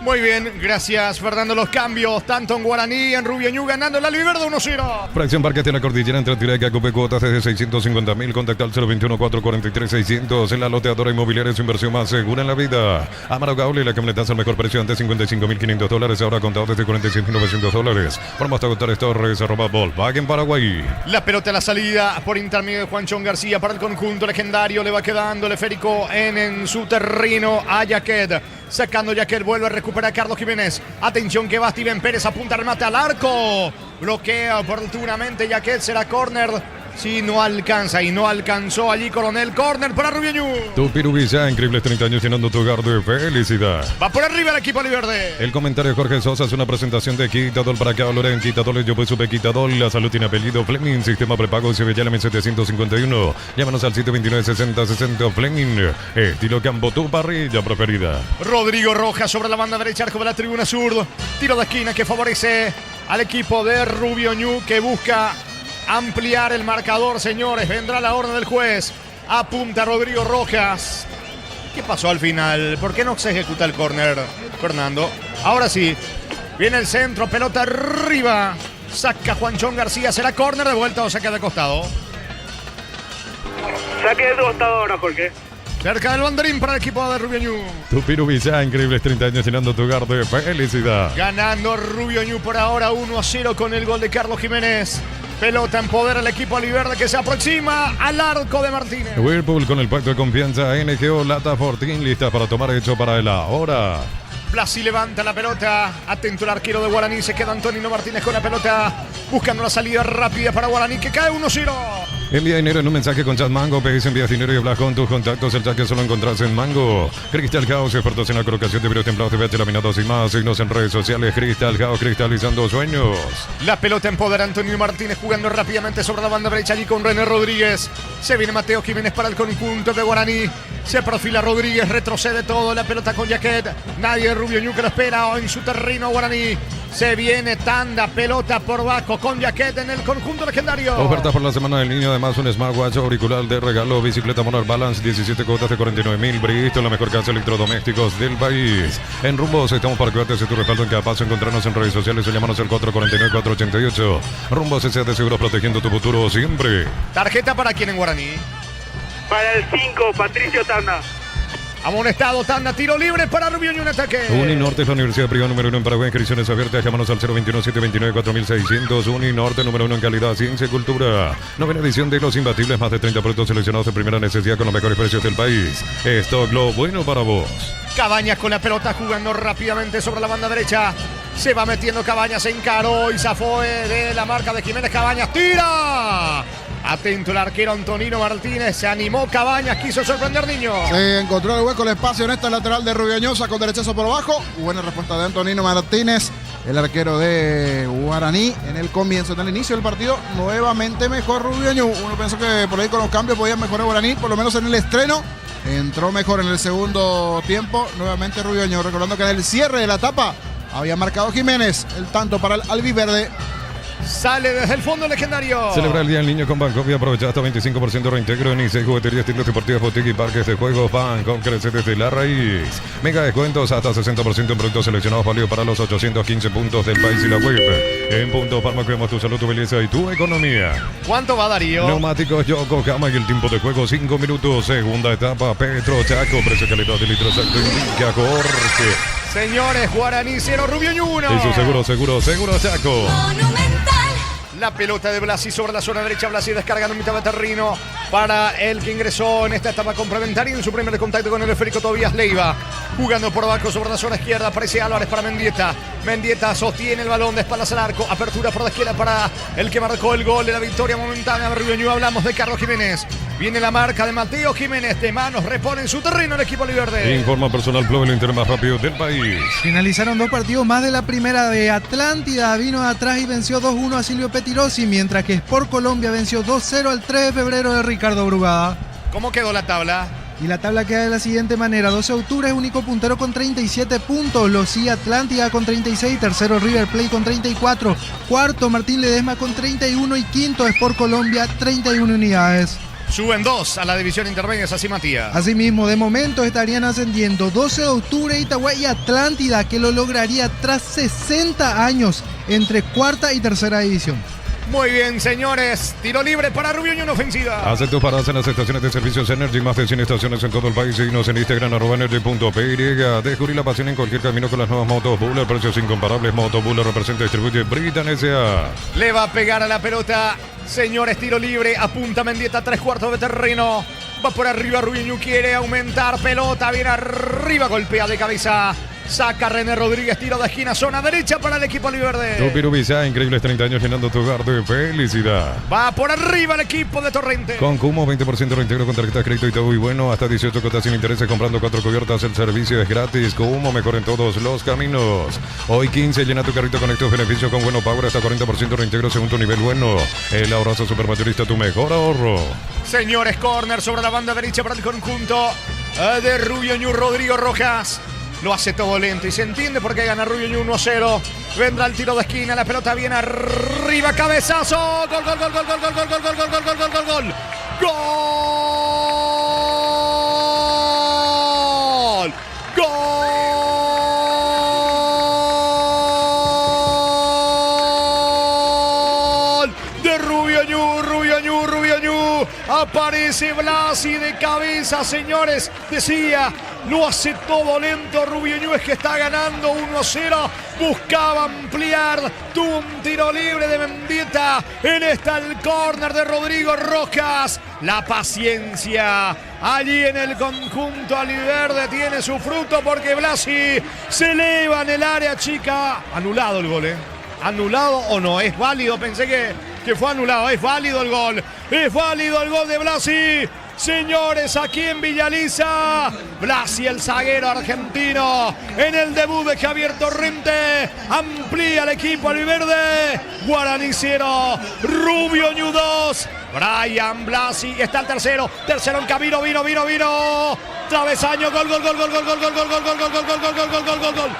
S2: Muy bien, gracias Fernando. Los cambios, tanto en Guaraní y en Rubio Ñu, ganando el Alviverde 1-0.
S1: Fracción Parque de la Cordillera entre Tiraca, Cope, cuotas desde 650.000. Contacta al 021-443-600. En la loteadora inmobiliaria, su inversión más segura en la vida. Amaro Gauli, la camionetaza al mejor precio antes $55.500. Ahora contado desde $46.900. Por hasta agotar Torres, @Volkswagen Paraguay.
S2: La pelota a la salida por intermedio de Juanchón García para el conjunto legendario. Le va quedando el esférico en su terreno a Jaquet. Sacando Jaquet, vuelve a recuperar Carlos Jiménez. Atención que va Steven Pérez, apunta remate al arco. Bloquea oportunamente Jaquet, será córner. Si no alcanza y no alcanzó allí Coronel. Córner para Rubio Ñu.
S1: Tupirubilla, increíbles 30 años llenando tu hogar de felicidad.
S2: Va por arriba el equipo Alviverde.
S1: El comentario de Jorge Sosa es una presentación de Quitadol para acá. Loren Quitadol, yo pues supe Quitadol. La salud tiene apellido Fleming. Sistema prepago Sevillana 1751. Llámanos al 729-6060 Fleming. Estilo Campo, tu parrilla preferida.
S2: Rodrigo Rojas sobre la banda derecha, arco de la tribuna sur. Tiro de esquina que favorece al equipo de Rubio Ñu, que busca ampliar el marcador, señores. Vendrá la orden del juez. Apunta Rodrigo Rojas. ¿Qué pasó al final? ¿Por qué no se ejecuta el córner, Fernando? Ahora sí. Viene el centro, pelota arriba. Saca Juanchón García. ¿Será córner de vuelta o saque de costado?
S6: Saque de costado ahora, Jorge.
S2: Cerca del banderín para el equipo de Rubio Ñu.
S1: Tupirubilla, increíbles 30 años llenando tu hogar de felicidad.
S2: Ganando Rubio Ñu por ahora 1-0 con el gol de Carlos Jiménez. Pelota en poder al equipo alviverde que se aproxima al arco de Martínez.
S1: Whirlpool con el pacto de confianza. NGO Lata Fortín lista para tomar hecho para el ahora.
S2: Blasi levanta la pelota. Atento el arquero de Guaraní. Se queda Antonino Martínez con la pelota. Buscando la salida rápida para Guaraní que cae 1-0.
S1: Envía dinero en un mensaje con Chat Mango. Pedís envías dinero y hablas con tus contactos. El chat que solo encontrás en Mango. Crystal House, expertos en la colocación de vidrios templados de PH laminados y más. Signos en redes sociales. Crystal House, cristalizando sueños.
S2: La pelota empodera Antonio Martínez jugando rápidamente sobre la banda derecha allí con René Rodríguez. Se viene Mateo Jiménez para el conjunto de Guaraní. Se perfila Rodríguez, retrocede todo. La pelota con Jaquet. Nadie Rubio Ñu que lo espera en su terreno Guaraní. Se viene tanda, pelota por Baco con Jaquet en el conjunto legendario.
S1: Ofertas por la semana del niño, además un smartwatch auricular de regalo, bicicleta Monar Balance, 17 cuotas de 49.000. Bristol, la mejor casa de electrodomésticos del país. En Rumbos estamos para cuidarte de tu respaldo en cada paso. Encontrarnos en redes sociales o llámanos al 449-488. Rumbos S.A. de Seguros, protegiendo tu futuro siempre.
S2: Tarjeta para quién en Guaraní.
S6: Para el 5, Patricio Tanda.
S2: Amonestado, tanda, tiro libre para Rubio Ñu en ataque.
S1: Uninorte es la universidad privada número 1 en Paraguay. Inscripciones abiertas. Llámanos al 021-729-4600. Uninorte, número 1 en calidad, ciencia y cultura. Novena edición de Los Imbatibles. Más de 30 productos seleccionados de primera necesidad con los mejores precios del país. Stock, lo bueno para vos.
S2: Cabañas con la pelota jugando rápidamente sobre la banda derecha. Se va metiendo Cabañas, se encaró y zafó de la marca de Jiménez. Cabañas tira. Atento el arquero Antonino Martínez. Se animó Cabañas, quiso sorprender niño.
S3: Se encontró el hueco, el espacio en esta lateral de Rubio Ñu, con derechazo por abajo. Buena respuesta de Antonino Martínez, el arquero de Guaraní. En el comienzo, en el inicio del partido, nuevamente mejor Rubio Ñu. Uno pensó que por ahí con los cambios podía mejorar Guaraní, por lo menos en el estreno. Entró mejor en el segundo tiempo. Nuevamente Rubio Ñu, recordando que en el cierre de la etapa había marcado Jiménez el tanto para el albiverde.
S2: Sale desde el fondo legendario.
S1: Celebra el Día del Niño con Banco y aprovecha hasta 25% de reintegro en ICE, juguetería, estilos deportivos, boutique y parques de juegos. Banco crece desde la raíz. Mega descuentos hasta 60% en productos seleccionados válidos para los 815 puntos del país y la web. En Punto Palma cuidamos tu salud, tu belleza y tu economía.
S2: ¿Cuánto va Darío?
S1: Neumáticos Yokohama y el tiempo de juego 5 minutos. Segunda etapa Petro Chaco. Precio calidad de litro exacto indica Jorge.
S2: Señores, Guaraní 0, Rubio Ñu 1.
S1: Eso seguro Chaco.
S2: La pelota de Blasi sobre la zona derecha. Blasi descargando mitad de terreno para el que ingresó en esta etapa complementaria en su primer contacto con el esférico Tobías Leiva. Jugando por abajo sobre la zona izquierda. Aparece Álvarez para Mendieta. Mendieta sostiene el balón de espaldas al arco. Apertura por la izquierda para el que marcó el gol de la victoria momentánea de Rubio Ñu. Hablamos de Carlos Jiménez. Viene la marca de Mateo Jiménez. De manos repone en su terreno el equipo albiverde.
S1: Informa Personal Club, el Inter más rápido del país.
S5: Finalizaron 2 partidos más de la primera de Atlántida. Vino de atrás y venció 2-1 a Silvio Petirosi, mientras que Sport Colombia venció 2-0 al 3 de febrero de Ricardo Brugada.
S2: ¿Cómo quedó la tabla?
S5: Y la tabla queda de la siguiente manera. 12 de octubre es único puntero con 37 puntos. Los Atlántida con 36. Tercero River Plate con 34. Cuarto Martín Ledesma con 31. Y quinto Sport Colombia 31 unidades.
S2: Suben 2 a la división intermedia, así Matías.
S5: Asimismo, de momento estarían ascendiendo 12 de octubre Itagüí y Atlántida, que lo lograría tras 60 años entre cuarta y tercera división.
S2: Muy bien, señores. Tiro libre para Rubio Ñu en ofensiva.
S1: Haz tus paradas en las estaciones de servicios Energy. Más de 100 estaciones en todo el país. Síguenos en Instagram, @energy.py. Descubrí la pasión en cualquier camino con las nuevas motos Buller. Precios incomparables. Moto Buller representa y distribuye Britan S.A.
S2: Le va a pegar a la pelota. Señores, tiro libre. Apunta Mendieta, 3/4 de terreno. Va por arriba Rubio Ñu. Quiere aumentar pelota. Viene arriba. Golpea de cabeza. Saca René Rodríguez, tiro de esquina, zona derecha para el equipo albiverde.
S1: Tupirubizá, increíbles 30 años llenando tu hogar de felicidad.
S2: Va por arriba el equipo de Torrente.
S1: Con Cumo, 20% reintegro con tarjeta de crédito y todo y bueno, hasta 18 cuotas sin intereses comprando 4 cubiertas. El servicio es gratis. Cumo, mejor en todos los caminos. Hoy 15, llena tu carrito con estos beneficios con Bueno Power, hasta 40% reintegro según tu nivel bueno. El abrazo supermayorista, tu mejor ahorro.
S2: Señores, córner sobre la banda derecha para el conjunto de Rubio Ñu. Rodrigo Rojas. Lo hace todo lento y se entiende por qué gana Rubio Ñu 1-0. Vendrá el tiro de esquina, la pelota viene arriba, cabezazo. Gol, gol, gol, gol, gol, gol, gol, gol, gol, gol, gol, gol, gol, gol. Gol. Gol de Rubio Ñu, Rubio Ñu, Rubio Ñu. Aparece Blasi de cabeza, señores. Decía, lo hace todo lento Rubio Ñu, es que está ganando 1-0. Buscaba ampliar, tuvo un tiro libre de Mendieta. En esta el córner de Rodrigo Rojas. La paciencia allí en el conjunto albiverde tiene su fruto porque Blasi se eleva en el área chica. Anulado el gol, ¿eh? ¿Anulado o no? Es válido, pensé que que fue anulado. Es válido el gol. Es válido el gol de Blasi. Señores, aquí en Villaliza, Blasi, el zaguero argentino, en el debut de Javier Torrente, amplía el equipo albiverde. Guaraní 0, Rubio Ñu 2, Brian Blasi, está el tercero en camino, vino, travesaño, gol, gol, gol, gol, gol, gol, gol, gol, gol, gol, gol, gol, gol, gol, gol, gol, gol, gol.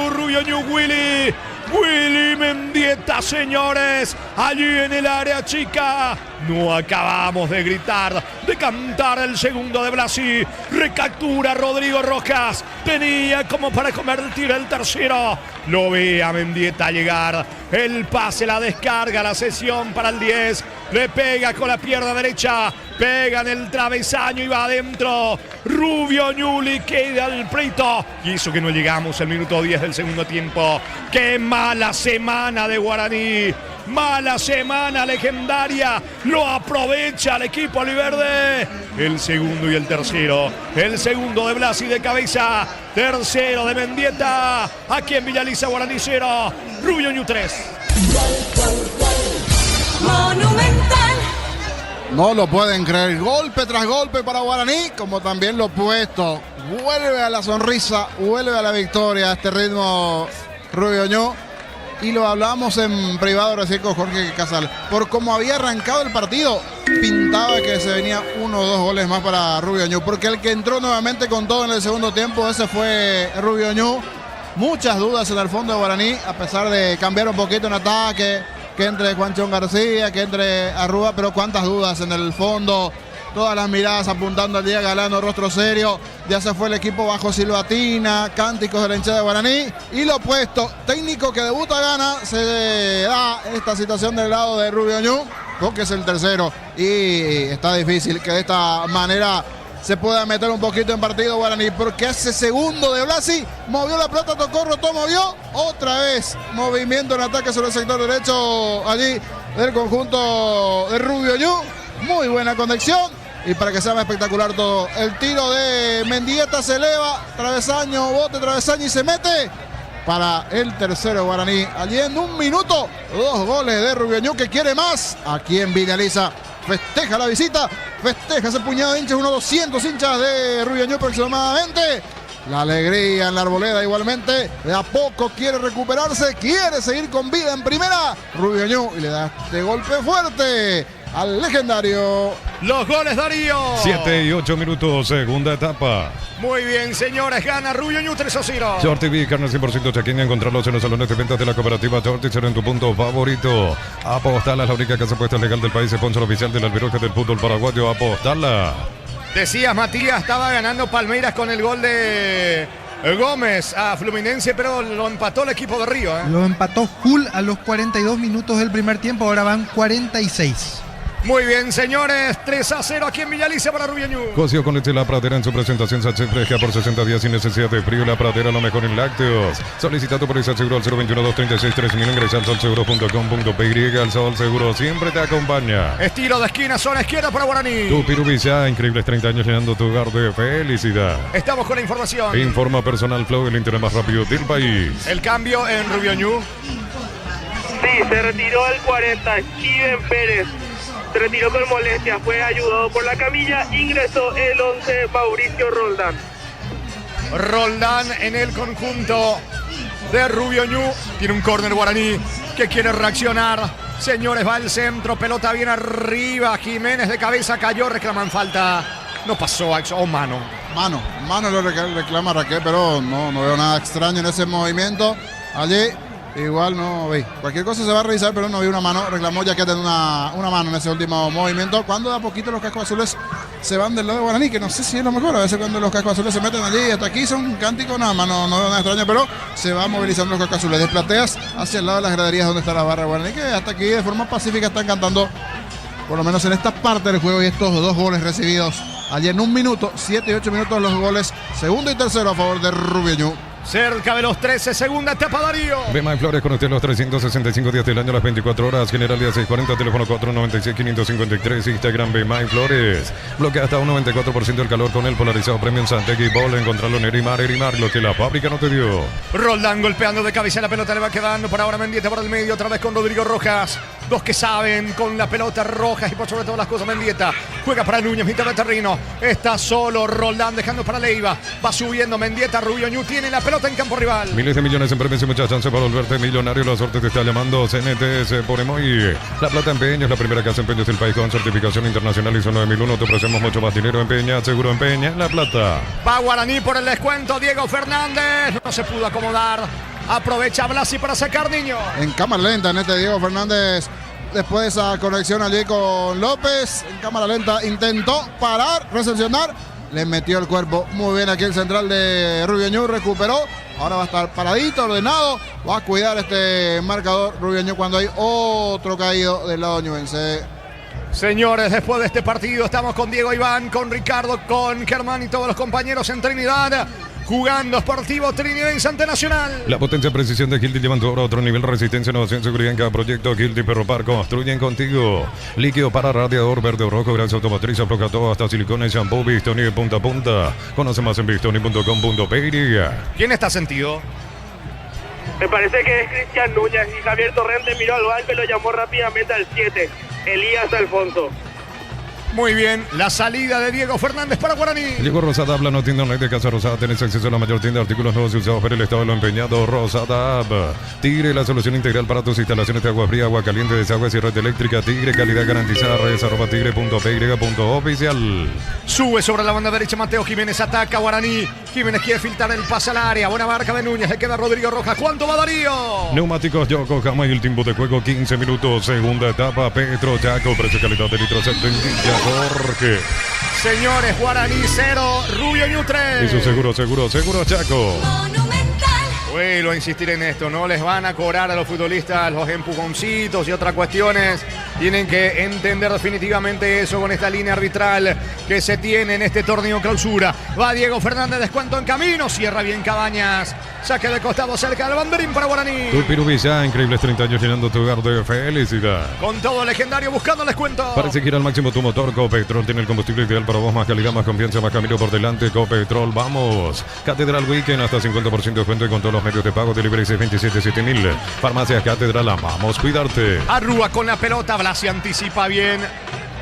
S2: Rubio Ñu, Willy Mendieta, señores, allí en el área chica. No acabamos de gritar, de cantar el segundo de Blasi. Recaptura Rodrigo Rojas. Tenía como para convertir el tercero. Lo ve a Mendieta llegar. El pase, la descarga, la sesión para el 10. Le pega con la pierna derecha. Pega en el travesaño y va adentro. Rubio Ñu le queda al pleito. Y eso que no llegamos al minuto 10 del segundo tiempo. ¡Qué mala semana de Guaraní! Mala semana legendaria. Lo aprovecha el equipo albiverde. El segundo y el tercero. El segundo de Blasi de cabeza. Tercero de Mendieta. Aquí en Villaliza, Guaraní 0. Rubio Ñu 3.
S11: Monumental.
S3: No lo pueden creer. Golpe tras golpe para Guaraní, como también lo opuesto. Vuelve a la sonrisa, vuelve a la victoria a este ritmo Rubio Ñu. Y lo hablamos en privado recién con Jorge Casal. Por cómo había arrancado el partido, pintaba que se venía 1 o 2 goles más para Rubio Ñu. Porque el que entró nuevamente con todo en el segundo tiempo, ese fue Rubio Ñu. Muchas dudas en el fondo de Guaraní, a pesar de cambiar un poquito en ataque, que entre Juanchón García, que entre Arrúa, pero cuántas dudas en el fondo. Todas las miradas apuntando al día Galano, rostro serio. Ya se fue el equipo bajo silbatina, cánticos de la hinchada de Guaraní. Y lo opuesto, técnico que debuta gana, se da esta situación del lado de Rubio Ñu, porque es el tercero. Y está difícil que de esta manera se pueda meter un poquito en partido Guaraní, porque ese segundo de Blasi movió la pelota, tocó, rotó, movió. Otra vez movimiento en ataque sobre el sector derecho allí del conjunto de Rubio Ñu. Muy buena conexión. Y para que sea más espectacular todo, el tiro de Mendieta se eleva, travesaño, bote, travesaño y se mete para el tercero Guaraní. Allí en 1 minuto, 2 goles de Rubio Ñu, que quiere más aquí en Villaliza. Festeja la visita, festeja ese puñado de hinchas, unos 200 hinchas de Rubio Ñu aproximadamente. La alegría en la Arboleda igualmente, de a poco quiere recuperarse, quiere seguir con vida en primera. Rubio Ñu, y le da este golpe fuerte al legendario.
S2: Los goles, Darío.
S1: 7 y 8 minutos, segunda etapa.
S2: Muy bien, señores, gana Rubio Ñu 3-0.
S1: Short TV, carne 100% chaqueña, encontrarlos en los salones de ventas de la cooperativa Torticer en tu punto favorito. Apostala es la única casa apuesta legal del país, sponsor oficial del albiroje del fútbol paraguayo. Apostala.
S2: Decías, Matías, estaba ganando Palmeiras con el gol de Gómez a Fluminense, pero lo empató el equipo de Río.
S5: Lo empató Hull a los 42 minutos del primer tiempo, ahora van 46.
S2: Muy bien, señores, 3-0 aquí en Villaliza para Rubio Ñu.
S1: Cosio con leche La Pradera en su presentación sachet fresca por 60 días sin necesidad de frío. La Pradera, lo mejor en lácteos. Solicitado por el Seguro al 021-236-3000. Ingresa al solseguro.com.py. El Sol Seguro siempre te acompaña.
S2: Estilo de esquina, zona izquierda para Guaraní.
S1: Tu Pirubilla, increíbles 30 años llenando tu hogar de felicidad.
S2: Estamos con la información.
S1: Informa Personal Flow, el internet más rápido del país.
S2: El cambio en Rubio Ñu.
S6: Sí, se retiró al 40, Steven Pérez. Se retiró con molestias, fue ayudado por la camilla, ingresó el 11 Mauricio Roldán.
S2: Roldán en el conjunto de Rubio Ñu. Tiene un córner Guaraní que quiere reaccionar. Señores, va al centro, pelota bien arriba. Jiménez de cabeza cayó, reclaman falta. No pasó, mano.
S3: Mano lo reclama Raquel, pero no veo nada extraño en ese movimiento. Allí igual no vi. Cualquier cosa se va a revisar, pero no vi una mano. Reclamó ya que tiene una mano en ese último movimiento. Cuando de a poquito los cascos azules se van del lado de Guaraní, que no sé si es lo mejor. A veces cuando los cascos azules se meten allí, hasta aquí son cánticos, nada más, no veo nada extraño, pero se va movilizando los cascos azules. Desplateas hacia el lado de las graderías donde está la barra de Guaraní, que hasta aquí de forma pacífica están cantando, por lo menos en esta parte del juego, y estos 2 goles recibidos allí en 1 minuto, 7 y 8 minutos los goles, segundo y tercero a favor de Rubio Ñu.
S2: Cerca de los 13, segunda etapa, Darío.
S1: Bemay Flores con usted los 365 días del año, las 24 horas. General día 640, teléfono 496-553. Instagram Bemay Flores. Bloquea hasta un 94% el calor con el polarizado Premium Santegui Ball. Encontrarlo en Erimar, lo que la fábrica no te dio.
S2: Roldán golpeando de cabeza, la pelota le va quedando por ahora Mendieta por el medio, otra vez con Rodrigo Rojas. Dos que saben con la pelota, Rojas y por sobre todas las cosas Mendieta. Juega para Núñez, mitad de terreno. Está solo Roldán dejando para Leiva. Va subiendo Mendieta, Rubio Ñu tiene la pelota en campo rival.
S1: Miles de millones en premios y muchas chances para volverte millonario. La suerte te está llamando. CNT por Emoy. La Plata Empeño es la primera casa de empeños del país con certificación internacional ISO 9001. Te ofrecemos mucho más dinero. Empeña, seguro empeña La Plata.
S2: Va Guaraní por el descuento. Diego Fernández no se pudo acomodar. Aprovecha Blasi para sacar, niño.
S3: En cámara lenta en este Diego Fernández. Después de esa conexión allí con López, en cámara lenta intentó parar, recepcionar, le metió el cuerpo muy bien aquí el central de Rubio Ñu, recuperó, ahora va a estar paradito, ordenado, va a cuidar este marcador Rubio Ñu cuando hay otro caído del lado ñubense.
S2: Señores, después de este partido estamos con Diego Iván, con Ricardo, con Germán y todos los compañeros en Trinidad. Jugando Sportivo Trinidense ante Nacional.
S1: La potencia y precisión de Gildi llevan a otro nivel. Resistencia, innovación, seguridad en cada proyecto. Gildi Perropar construyen contigo. Líquido para radiador verde o rojo. Gracias automotriz. Afloja todo hasta silicones, shampoo, Bistoni de punta a punta. Conoce más en bistoni.com.py.
S2: ¿Quién está sentido?
S6: Me parece que es Cristian Núñez y Javier Torrente miró al banco y lo llamó rápidamente al 7, Elías Alfonso.
S2: Muy bien, la salida de Diego Fernández para Guaraní.
S1: Llegó Rosada App, la no tienda online de Casa Rosada. Tenés acceso a la mayor tienda de artículos nuevos y usados por el Estado de lo empeñado. Rosada App. Tigre, la solución integral para tus instalaciones de agua fría, agua caliente, desagües y red eléctrica. Tigre, calidad garantizada. Redes @tigre.py.oficial.
S2: Sube sobre la banda derecha Mateo Jiménez, ataca Guaraní. Jiménez quiere filtrar el pase al área. Buena marca de Núñez, le queda Rodrigo Rojas. ¿Cuánto va Darío?
S1: Neumáticos Yokohama y el tiempo de juego 15 minutos. Segunda etapa, Petro Chaco. Precio calidad de litro 70. Jorge.
S2: Señores, Guaraní 0, Rubio Ñu 3.
S1: Eso seguro Chaco.
S2: Vuelvo a insistir en esto, no les van a cobrar a los futbolistas los empujoncitos y otras cuestiones. Tienen que entender definitivamente eso con esta línea arbitral que se tiene en este torneo clausura. Va Diego Fernández, descuento en camino, cierra bien Cabañas. Saque de costado cerca del banderín para Guaraní.
S1: Tupirubilla, increíbles 30 años llenando tu hogar de felicidad.
S2: Con todo legendario buscando el descuento.
S1: Parece que ir al máximo tu motor. Copetrol tiene el combustible ideal para vos. Más calidad, más confianza, más camino por delante. Copetrol, vamos. Catedral Weekend hasta 50% de descuento y con todos los medios de pago. Delivery 627-7000. Farmacias Catedral, amamos cuidarte.
S2: Arrúa con la pelota. Blasi anticipa bien.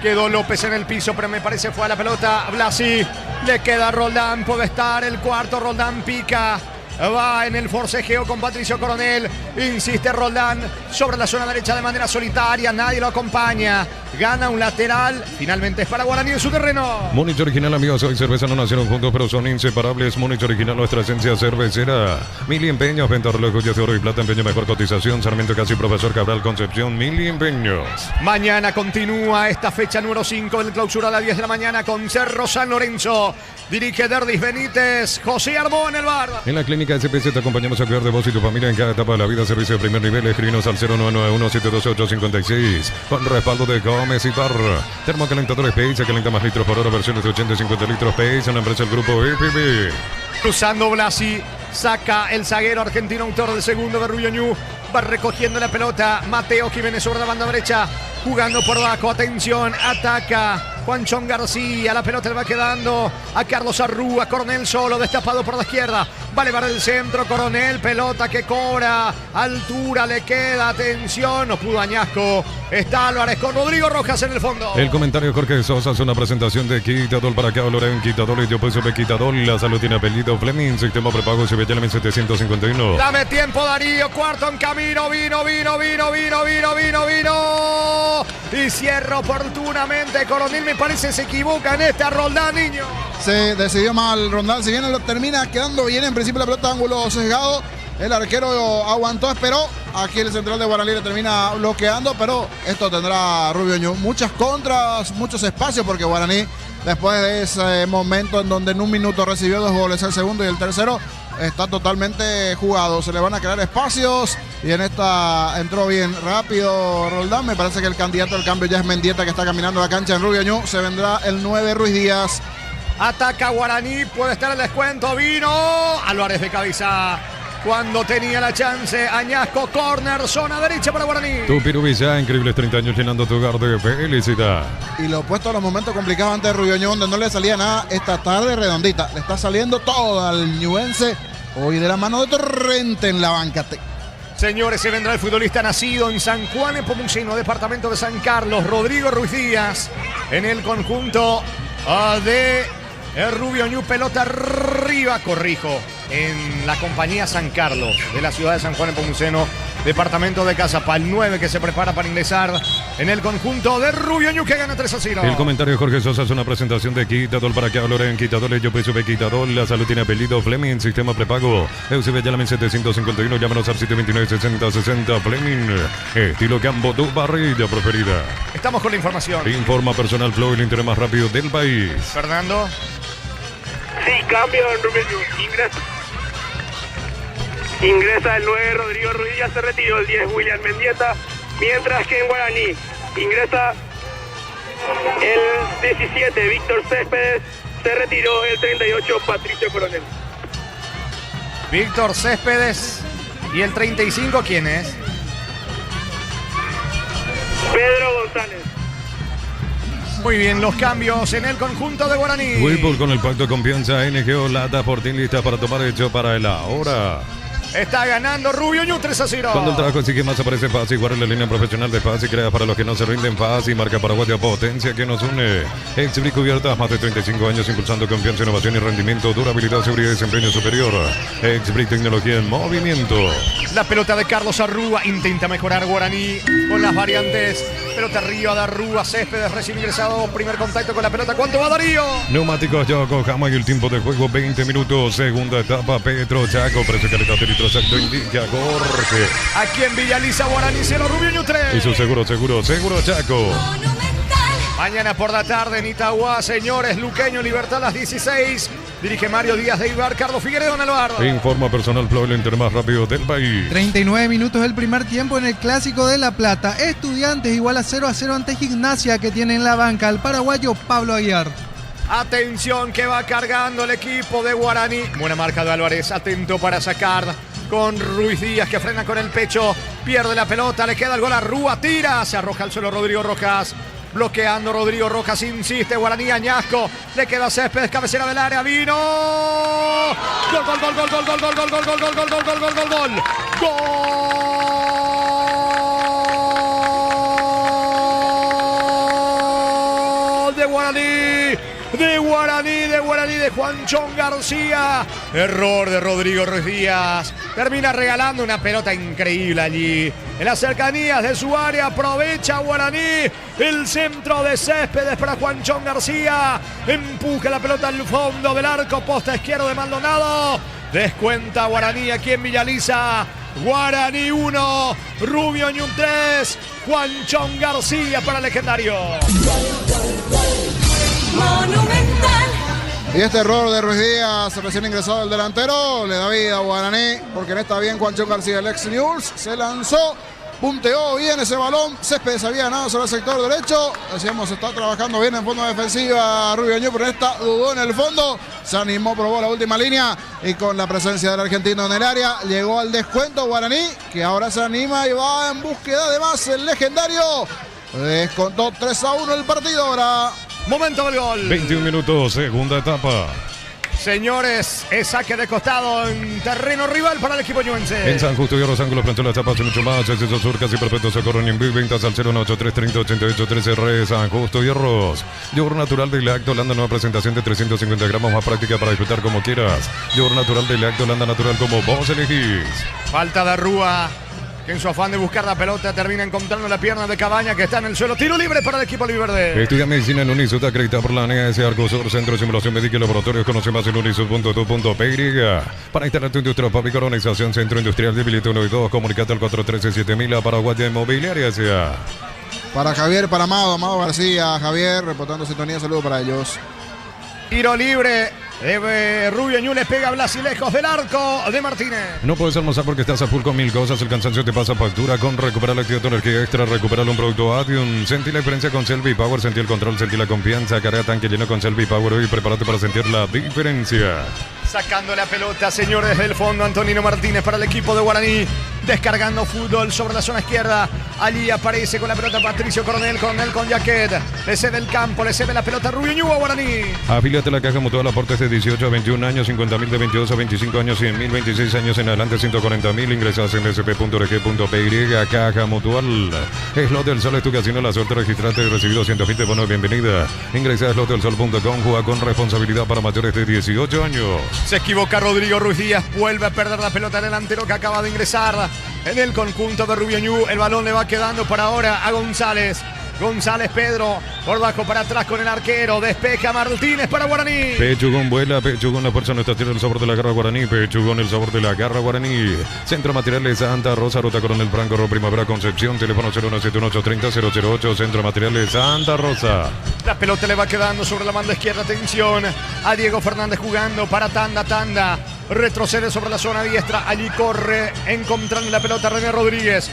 S2: Quedó López en el piso, pero me parece fue a la pelota. Blasi. Le queda Roldán. Puede estar el cuarto. Roldán pica. Va en el forcejeo con Patricio Coronel. Insiste Roldán sobre la zona derecha de manera solitaria. Nadie lo acompaña. Gana un lateral. Finalmente es para Guaraní en su terreno.
S1: Múnich Original, amigos. Hoy cerveza no nacieron juntos, pero son inseparables. Múnich Original, nuestra esencia cervecera. Mili Empeños, venta de relojes de oro y plata. Empeño, mejor cotización. Sarmiento Casi, Profesor Cabral, Concepción. Mili Empeños.
S2: Mañana continúa esta fecha número 5 del clausura a las 10 de la mañana con Cerro San Lorenzo. Dirige Derdis Benítez. José Armó en el bar.
S1: En la clínica SPS te acompañamos a cuidar de vos y tu familia en cada etapa de la vida. Servicio de primer nivel. Escribinos al 0991-728-56. Con respaldo de Gómez y Parra. Termocalentadores PI. Se calienta más litros por hora. Versiones de 80 y 50 litros PI. Es una empresa del grupo EPB.
S2: Cruzando Blasi. Saca el zaguero argentino, autor del segundo de Rubio Ñu. Va recogiendo la pelota. Mateo Jiménez sobre la banda derecha. Jugando por abajo. Atención. Ataca Juanchón García. La pelota le va quedando a Carlos Arrúa. Coronel solo. Destapado por la izquierda. Va a elevar el centro. Coronel. Pelota que cobra. Altura le queda. Atención. No pudo Añasco. Está Álvarez con Rodrigo Rojas en el fondo.
S1: El comentario Jorge Sosa es una presentación de Quitadol para acá. Loren Quitadol y yo pues sobre Quitadol. La salud tiene apellido Fleming. Sistema prepago CBTLM 751.
S2: Dame tiempo, Darío. Cuarto en camino. Vino. Y cierra oportunamente. Coronel me parece se equivoca en esta Roldán, niño.
S3: Se decidió mal Roldán. Si bien lo termina quedando bien en principio la pelota ángulo sesgado. El arquero aguantó, esperó. Aquí el central de Guaraní le termina bloqueando, pero esto tendrá Rubio Ñu. Muchas contras, muchos espacios, porque Guaraní, después de ese momento en donde en un minuto recibió 2 goles, el segundo y el tercero, está totalmente jugado. Se le van a crear espacios y en esta entró bien rápido Roldán. Me parece que el candidato al cambio ya es Mendieta, que está caminando la cancha en Rubio Ñu. Se vendrá el 9 Ruiz Díaz.
S2: Ataca Guaraní, puede estar el descuento. Vino. Álvarez de cabeza. Cuando tenía la chance, Añasco, corner, zona derecha para Guaraní.
S1: Tupirubilla, increíbles 30 años llenando tu hogar de felicidad.
S3: Y lo opuesto a los momentos complicados antes de Rubio, donde no le salía nada, esta tarde redondita. Le está saliendo todo al ñuense. Hoy de la mano de Torrente en la banca.
S2: Señores, se vendrá el futbolista nacido en San Juan Nepomuceno, departamento de San Carlos, Rodrigo Ruiz Díaz, en el conjunto de Rubio Ñu. Pelota arriba, corrijo, en la compañía San Carlos de la ciudad de San Juan Nepomuceno, departamento de Cazapal. 9 que se prepara para ingresar en el conjunto de Rubio Ñu, que gana 3-0.
S1: El comentario de Jorge Sosa es una presentación de Quitadol. Para que valoren Quitadol, yo peso de Quitadol. La salud tiene apellido Fleming, sistema prepago. Eusebio Yalamen 751, llámanos al 729-6060 Fleming. Estilo Campo, tu barrilla preferida.
S2: Estamos con la información.
S1: Informa Personal Flow, el interés más rápido del país.
S2: Fernando.
S6: Sí, cambio en Rubio Ñu. Ingresa el 9 Rodrigo Ruiz, ya se retiró el 10 William Mendieta, mientras que en Guaraní ingresa el 17 Víctor Céspedes, se retiró el 38 Patricio Coronel.
S2: Víctor Céspedes. ¿Y el 35 quién es?
S6: Pedro González.
S2: Muy bien, los cambios en el conjunto de Guaraní.
S1: Whirlpool con el pacto de confianza. NGO Lata Fortín lista para tomar hecho para el ahora.
S2: Está ganando Rubio Ñu 3-0.
S1: Cuando el trabajo sigue más aparece Fácil. Guarda la línea profesional de Fácil. Crea para los que no se rinden Fácil. Marca Paraguay de potencia que nos une. Exbric cubiertas más de 35 años impulsando confianza, innovación y rendimiento. Durabilidad, seguridad y desempeño superior. Exbric tecnología en movimiento.
S2: La pelota de Carlos Arrúa. Intenta mejorar Guaraní con las variantes. Pelota arriba de Arrúa. Céspedes recién ingresado. Primer contacto con la pelota. ¿Cuánto va Darío?
S1: Neumáticos Yoco. Jamás y el tiempo de juego 20 minutos. Segunda etapa Petro Chaco. Precio calidad de exacto indica Jorge.
S2: Aquí en Villaliza, Guaraní 0, Rubio Ñu 3.
S1: Y su seguro Chaco.
S2: Mañana por la tarde en Itagua, señores, Luqueño, Libertad a las 16. Dirige Mario Díaz de Ibar, Carlos Figueredo en el bar.
S1: Informa Personal Flow, el inter más rápido del país.
S5: 39 minutos del primer tiempo en el Clásico de La Plata. Estudiantes igual a 0-0 ante Gimnasia, que tiene en la banca al paraguayo Pablo Aguiar.
S2: Atención que va cargando el equipo de Guaraní. Buena marca de Álvarez, atento para sacar con Ruiz Díaz, que frena con el pecho, pierde la pelota, le queda el gol a Rúa, tira, se arroja al suelo Rodrigo Rojas, bloqueando Rodrigo Rojas, insiste Guaraní, Añasco, le queda Céspedes, cabecera del área, vino, gol, gol, gol, gol, gol, gol, gol, gol, gol, gol, gol, gol, gol, gol, gol, gol, gol de Guaraní. De Juanchón García. Error de Rodrigo Ruiz Díaz. Termina regalando una pelota increíble allí. En las cercanías de su área aprovecha Guaraní. El centro de Céspedes para Juanchón García. Empuja la pelota al fondo del arco. Posta izquierdo de Maldonado. Descuenta Guaraní aquí en Villaliza. Guaraní 1, Rubio Ñu 3. Juanchón García para el legendario.
S11: Monumental.
S3: Y este error de Ruiz Díaz, recién ingresado el delantero, le da vida a Guaraní, porque no está bien Juanchón García. El ex News se lanzó, punteó bien ese balón. Céspedes había ganado sobre el sector derecho. Decíamos, está trabajando bien en fondo defensiva Rubio Ñu, pero en esta dudó en el fondo. Se animó, probó la última línea y con la presencia del argentino en el área llegó al descuento Guaraní, que ahora se anima y va en búsqueda de más. El legendario descontó 3-1 el partido ahora.
S2: Momento del gol.
S1: 21 minutos, segunda etapa.
S2: Señores, es saque de costado en terreno rival para el equipo ñuense.
S1: En San Justo y Arroz Ángulo, Planchón, Las Tapas y mucho más. Acceso Sur, casi perfecto, socorro en Envío. Ventas al 093308813 San Justo y Arroz. Yogur natural de Lacto Holanda, nueva presentación de 350 gramos, más práctica para disfrutar como quieras. Yogur natural de Lacto Holanda, natural como vos elegís.
S2: Falta de Arrúa, que en su afán de buscar la pelota termina encontrando la pierna de Cabaña, que está en el suelo. Tiro libre para el equipo albiverde.
S1: Estudia medicina en Unisud, acreditada por la NAS Arcosur, Centro de Simulación Médica y Laboratorios. Conoce más en unisud.tu.py. Para instalar tu industria fábrica, organización Centro Industrial de Bilito 1 y 2, comunicate al 413-7000 a Paraguaya Inmobiliaria S.A.
S3: Para Javier, para Amado García, Javier, reportando sintonía, saludo para ellos.
S2: Tiro libre de Rubio Ñu, le pega a Blasilejos del arco de Martínez.
S1: No puedes almorzar porque estás a full con mil cosas. El cansancio te pasa factura. Con Recuperar la actividad tu energía extra, recuperar un producto Adium. Sentí la diferencia con Selvi Power, sentí el control, sentí la confianza. Carga tanque lleno con Selvi Power y prepárate para sentir la diferencia.
S2: Sacando la pelota, señores, desde el fondo, Antonino Martínez para el equipo de Guaraní. Descargando fútbol sobre la zona izquierda. Allí aparece con la pelota Patricio Coronel. Coronel con Jaquet. Le cede el campo, le cede la pelota Rubio Ñu a Guaraní.
S1: Afíliate a la Caja Mutual, aportes de 18 a 21 años, 50.000 de 22 a 25 años, 100.000, 26 años en adelante, 140.000. Ingresas en sp.org.py. Caja Mutual. Slot del Sol es tu casino, la suerte, registrate y recibido 100.000 de bono de bienvenida. Ingresa a slotdelsol.com, juega con responsabilidad para mayores de 18 años.
S2: Se equivoca Rodrigo Ruiz Díaz, vuelve a perder la pelota delantero que acaba de ingresar en el conjunto de Rubio Ñu. El balón le va quedando por ahora a González. González Pedro, por bajo para atrás con el arquero, despeja Martínez para Guaraní.
S1: Pechugón vuela, Pechugón la fuerza nuestra tierra, el sabor de la garra Guaraní, Pechugón el sabor de la garra Guaraní. Centro Materiales Santa Rosa, Ruta Coronel Franco, Primavera Concepción, teléfono 0171830-008, Centro Materiales Santa Rosa.
S2: La pelota le va quedando sobre la banda izquierda, atención a Diego Fernández jugando para Tanda. Retrocede sobre la zona diestra, allí corre encontrando la pelota René Rodríguez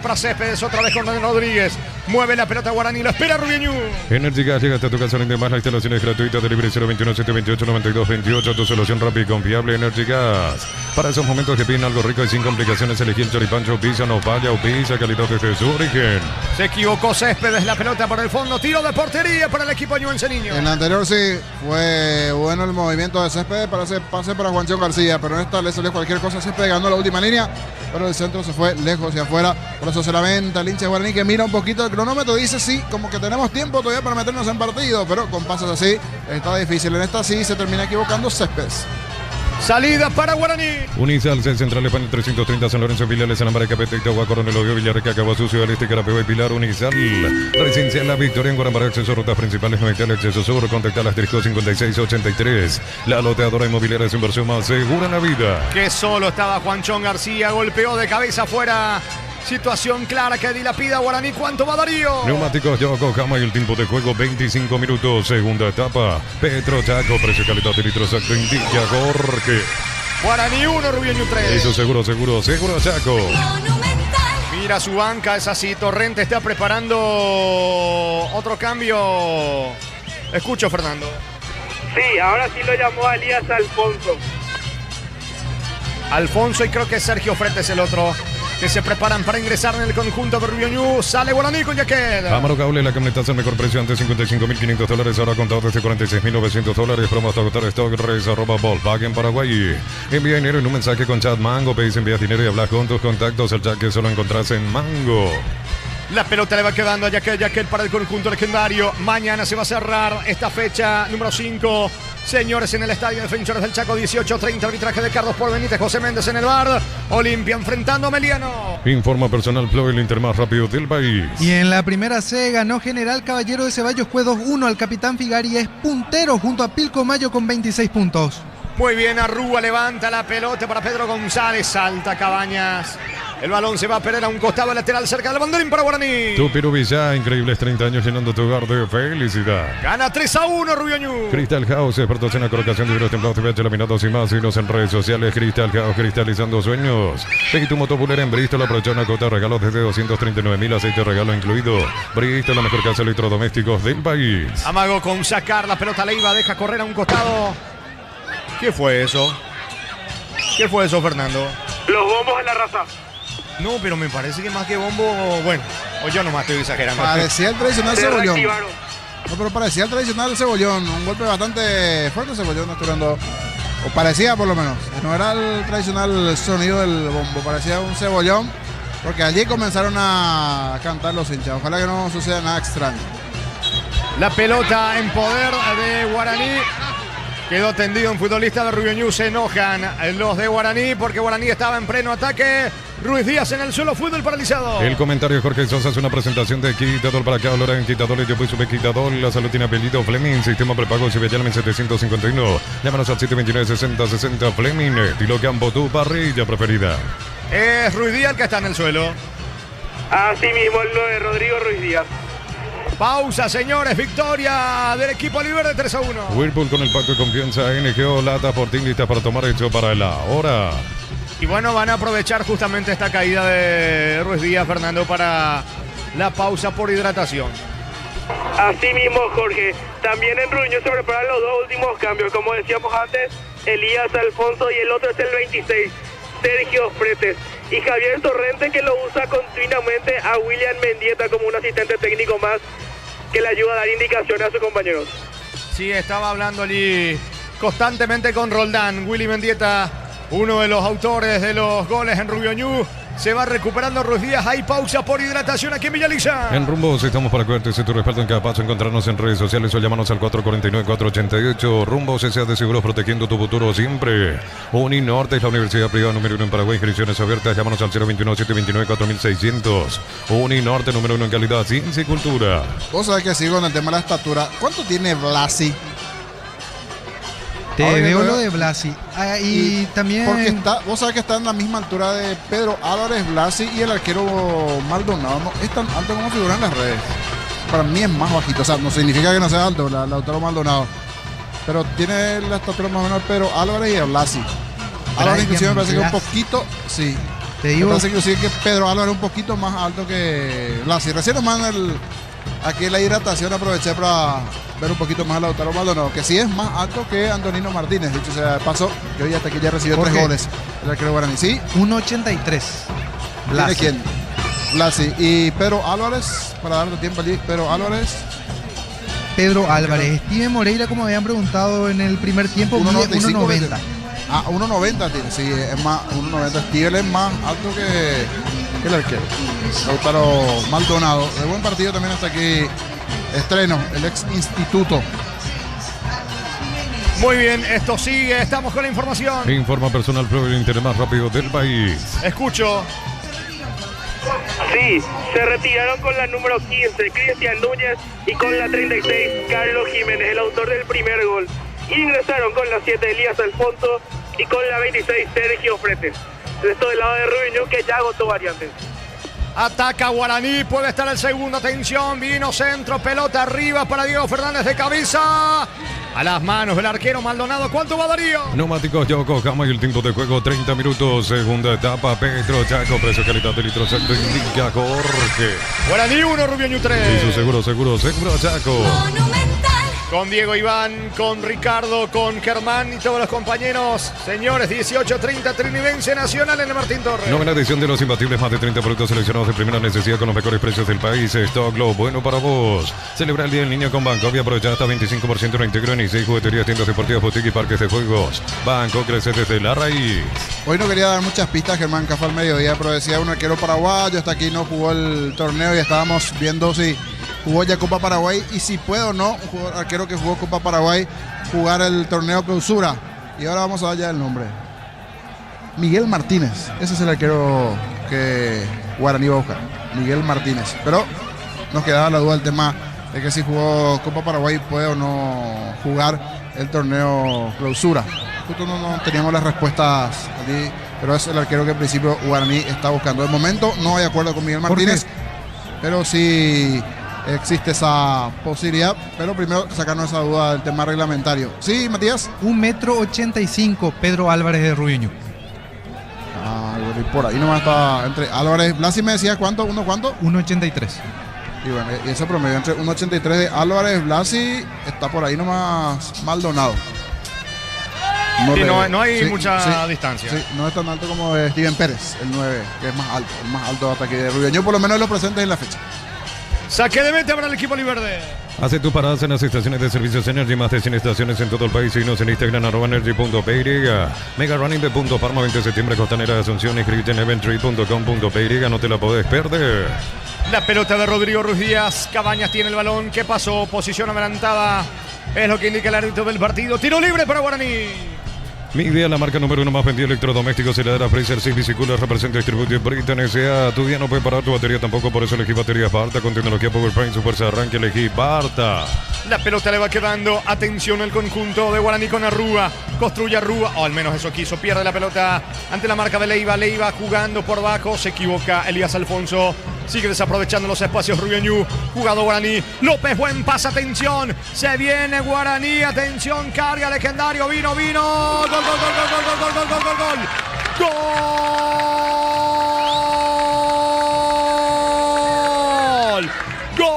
S2: para Céspedes, otra vez con René Rodríguez, mueve la pelota Guaraní, lo espera Rubio Ñu.
S1: Energy Gas, llega hasta tu casa, rinde más, la instalación es gratuita, delivery 021-728-9228, tu solución rápida y confiable. Energy Gas, para esos momentos que piden algo rico y sin complicaciones, elegí el choripancho, pizza, no falla o pizza, calidad desde su origen.
S2: Se equivocó Céspedes, la pelota por el fondo, tiro de portería para el equipo ñuense Niño.
S3: En la anterior sí, fue bueno el movimiento de Céspedes para ese pase para Juancho García, pero en esta le salió cualquier cosa, Céspedes ganó la última línea, pero el centro se fue lejos hacia afuera. Por eso se lamenta el hincha de Guaraní, que mira un poquito el cronómetro, dice sí, como que tenemos tiempo todavía para meternos en partido, pero con pases así está difícil. En esta sí se termina equivocando Céspedes.
S2: Salida para Guaraní.
S1: Unisal, Central de Panel 330, San Lorenzo, Filiales, San América, Petita, Coronel, Odio, Villarrica, Caguazú, Ciudad Este, Carapeo y Pilar. Unisal, Residencial La Victoria en Guarambará, acceso a rutas principales, Medital, acceso sur, contactar al asterisco 5683. La loteadora inmobiliaria es inversión más segura en la vida.
S2: Que solo estaba Juanchón García, golpeó de cabeza afuera. Situación clara que dilapida Guaraní. ¿Cuánto va Darío?
S1: Neumáticos Yokohama y el tiempo de juego 25 minutos. Segunda etapa. Petro Chaco, precio calidad de litros exacto indica Jorge.
S2: Guaraní 1, Rubio Ñu 3.
S1: Eso seguro Chaco.
S2: Mira su banca, es así. Torrente está preparando otro cambio. Escucho, Fernando.
S6: Sí, ahora sí lo llamó Elías
S2: Alfonso y creo que Sergio Frete es el otro. Que se preparan para ingresar en el conjunto de Rubio Ñu. Sale Guaraní con Jaquet.
S1: Amaro Cable, la camioneta al mejor precio antes $55.500, ahora contado desde $46.900. Promo hasta agotar stock, @Volkswagen Paraguay. Envía dinero en un mensaje con chat Mango. Pedís envías dinero y hablas con tus contactos. El chat que solo encontrás en Mango.
S2: La pelota le va quedando a Jaquet para el conjunto legendario. Mañana se va a cerrar esta fecha número 5. Señores, en el Estadio Defensores del Chaco, 18:30, arbitraje de Carlos Paul Benítez, José Méndez en el bar. Olimpia enfrentando a Meliano.
S1: Informa Personal Flow, el Inter más rápido del país.
S5: Y en la primera C ganó General Caballero de Ceballos, fue 2-1 al Capitán Figari, es puntero junto a Pilco Mayo con 26 puntos.
S2: Muy bien, Arrúa levanta la pelota para Pedro González, salta Cabañas. El balón se va a perder a un costado lateral cerca del banderín para Guaraní.
S1: Tupiru Villa, increíbles 30 años llenando tu hogar de felicidad.
S2: Gana 3-1 Rubio Ñu.
S1: Crystal House, expertos en la colocación de vidrios templados, TVH, laminados y más. Síguenos en redes sociales. Crystal House, cristalizando sueños. Seguí tu motopulera en Bristol, aprovecha una cota de regalos desde 239.000, aceite regalo incluido. Bristol, la mejor casa de electrodomésticos del país.
S2: Amago con sacar la pelota, Leiva deja correr a un costado. ¿Qué fue eso? ¿Qué fue eso, Fernando?
S6: Los bombos en la raza.
S2: No, pero me parece que más que bombo, bueno, o yo nomás estoy exagerando.
S3: Parecía el tradicional cebollón. No, pero parecía el tradicional cebollón. Un golpe bastante fuerte cebollón estudiando. O parecía por lo menos. No era el tradicional sonido del bombo, parecía un cebollón. Porque allí comenzaron a cantar los hinchas. Ojalá que no suceda nada extraño.
S2: La pelota en poder de Guaraní. Quedó tendido un futbolista de Rubio Ñu. Se enojan los de Guaraní porque Guaraní estaba en pleno ataque. Ruiz Díaz en el suelo, fútbol paralizado.
S1: El comentario de Jorge Sosa es una presentación de Quitador para acá. Ahora en Quitador, yo fui sube Quitador. La salud tiene apellido Fleming. Sistema prepago Cibellal 751. Llámanos al 729-6060 Fleming. Estilo Campo, tu parrilla preferida.
S2: Es Ruiz Díaz el que está en el suelo.
S6: Así mismo lo de Rodrigo Ruiz Díaz.
S2: Pausa, señores. Victoria del equipo Aliverde 3-1.
S1: Whirlpool con el pacto de confianza. NGO, lata Fortín, lista para tomar hecho para la hora.
S2: Y bueno, van a aprovechar justamente esta caída de Ruiz Díaz, Fernando, para la pausa por hidratación.
S6: Así mismo, Jorge. También en Ruño se preparan los dos últimos cambios. Como decíamos antes, Elías Alfonso, y el otro es el 26, Sergio Fretes. Y Javier Torrente, que lo usa continuamente a William Mendieta como un asistente técnico más que le ayuda a dar indicaciones a sus compañeros.
S2: Sí, estaba hablando allí constantemente con Roldán. Willy Mendieta, uno de los autores de los goles en Rubio Ñu. Se va recuperando Ruiz Díaz. Hay pausa por hidratación aquí en Villaliza.
S1: En Rumbos estamos para cuidarte tu respaldo en cada paso. Encontrarnos en redes sociales o llámanos al 449-488. Rumbos S.A. de Seguros, protegiendo tu futuro siempre. Uninorte es la universidad privada número 1 en Paraguay. Inscripciones abiertas. Llámanos al 021-729-4600. Uninorte número 1 en calidad, ciencia y cultura.
S3: Vos sabés que sigo con el tema de la estatura. ¿Cuánto tiene Blasi?
S5: Te veo lo de Blasi. Y también...
S3: Porque vos sabés que está en la misma altura de Pedro Álvarez, Blasi y el arquero Maldonado. No es tan alto como figura en las redes. Para mí es más bajito. O sea, no significa que no sea alto, Lautaro Maldonado. Pero tiene la estatura más o menos Pedro Álvarez y el Blasi. Álvarez inclusive me parece que un poquito... Sí.
S5: Te digo...
S3: Me parece inclusive que Pedro Álvarez es un poquito más alto que Blasi. Recién nomás aquí la hidratación aproveché para ver un poquito más a Lautaro Maldonado, que sí es más alto que Antonino Martínez. Dicho sea de paso, que hoy hasta aquí ya recibió 3 goles el arquero guaraní. Sí,
S5: 1.83.
S3: ¿Tiene quién? Blasi. Y Pedro Álvarez, para darle tiempo allí, Pedro Álvarez.
S5: Steven Moreira, como habían preguntado en el primer tiempo, 1.90.
S3: Ah, 1.90 tiene, sí, es más, 1.90. Steven es más alto que el arquero Lautaro Maldonado. De buen partido también hasta aquí. Estreno, el ex instituto.
S2: Muy bien, esto sigue, estamos con la información.
S1: Informa Personal Pro, el internet más rápido del país.
S2: Escucho.
S6: Sí, se retiraron con la número 15, Cristian Núñez, y con la 36, Carlos Jiménez, el autor del primer gol. Ingresaron con la 7, Elías Alfonso, y con la 26, Sergio Fretes. Esto del lado de Rubiño, que ya agotó variantes.
S2: Ataca Guaraní, puede estar el segundo, atención, vino centro, pelota arriba para Diego Fernández de cabeza. A las manos del arquero Maldonado, ¿cuánto va Darío?
S1: Neumáticos Yokohama y el tiempo de juego 30 minutos, segunda etapa, Petro Chaco, precio calidad de litro secto, indica Jorge.
S2: Guaraní 1, Rubio Ñu 3.
S1: Y su seguro Chaco.
S11: Monumental.
S2: Con Diego Iván, con Ricardo, con Germán y todos los compañeros. Señores, 18:30, Trinidense Nacional en el Martín Torres.
S1: Novena edición de los imbatibles, más de 30 productos seleccionados de primera necesidad con los mejores precios del país. Stock lo bueno para vos. Celebra el Día del Niño con Banco y aprovecha hasta 25% reintegro en 16 jugueterías, tiendas deportivas, boutique y parques de juegos. Banco crece desde la raíz.
S3: Hoy no quería dar muchas pistas, Germán Café al mediodía, pero decía un arquero paraguayo, hasta aquí no jugó el torneo y estábamos viendo si jugó ya Copa Paraguay y si puede o no un arquero que jugó Copa Paraguay jugar el torneo clausura. Y ahora vamos a dar ya el nombre. Miguel Martínez, ese es el arquero que Guaraní va a buscar. Miguel Martínez. Pero nos quedaba la duda del tema de que si jugó Copa Paraguay puede o no jugar el torneo clausura. Justo no teníamos las respuestas allí, pero es el arquero que en principio Guaraní está buscando. De momento no hay acuerdo con Miguel Martínez, pero sí existe esa posibilidad, pero primero sacarnos esa duda del tema reglamentario. Sí, Matías.
S5: 1.85 m, Pedro Álvarez de Rubiño.
S3: Ah, bueno, y por ahí nomás está entre Álvarez. Blasi me decía cuánto, ¿cuánto?
S5: 1.83.
S3: Y bueno, y ese promedio entre 1.83 de Álvarez, Blasi, está por ahí nomás Maldonado.
S2: Sí, no hay mucha distancia.
S3: Sí, no es tan alto como de Steven Pérez, el 9, que es más alto. El más alto hasta aquí de Rubiño, por lo menos lo presente en la fecha.
S2: Saque de meta para el equipo Liverde.
S1: Hace tus paradas en las estaciones de servicios Energy, más de 100 estaciones en todo el país. Síguenos en Instagram, @energy.py. Mega Running de Punto Parma, 20 de septiembre, Costanera de Asunción. Inscribite en eventry.com.py, no te la podés perder.
S2: La pelota de Rodrigo Ruiz Díaz. Cabañas tiene el balón. ¿Qué pasó? Posición adelantada. Es lo que indica el árbitro del partido. Tiro libre para Guaraní.
S1: Mi idea, la marca número 1 más vendida de electrodomésticos, heladera, freezer, bicicletas, representa distribuye Britain S.A. Tu día no puede parar tu batería tampoco, por eso elegí baterías Barta con tecnología PowerPrime, su fuerza de arranque, elegí Barta.
S2: La pelota le va quedando. Atención al conjunto de Guaraní con Arrúa. Construye Arrúa, o al menos eso quiso. Pierde la pelota ante la marca de Leiva. Leiva jugando por bajo. Se equivoca Elías Alfonso. Sigue desaprovechando los espacios Rubio Ñu. Jugado Guaraní. López, buen pase. Atención. Se viene Guaraní. Atención. Carga legendario. Vino. Gol, gol, gol, gol, gol, gol, gol, gol, gol, gol, gol. ¡Gol! ¡Gol!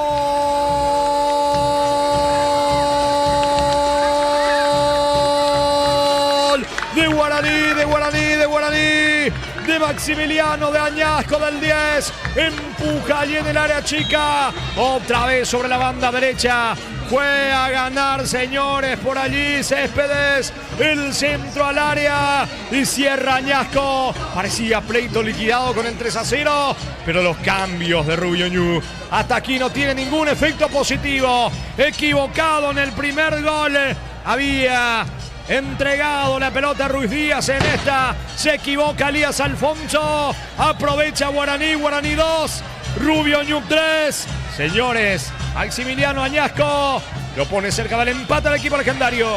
S2: de Maximiliano de Añasco del 10. Empuja allí en el área chica. Otra vez sobre la banda derecha. Fue a ganar, señores, por allí Céspedes. El centro al área y cierra Añasco. Parecía pleito liquidado con el 3-0, pero los cambios de Rubio Ñu hasta aquí no tienen ningún efecto positivo. Equivocado en el primer gol. Había entregado la pelota a Ruiz Díaz en esta. Se equivoca Elías Alfonso. Aprovecha Guaraní 2. Rubio Ñu 3. Señores, Maximiliano Añasco lo pone cerca del empate al equipo legendario.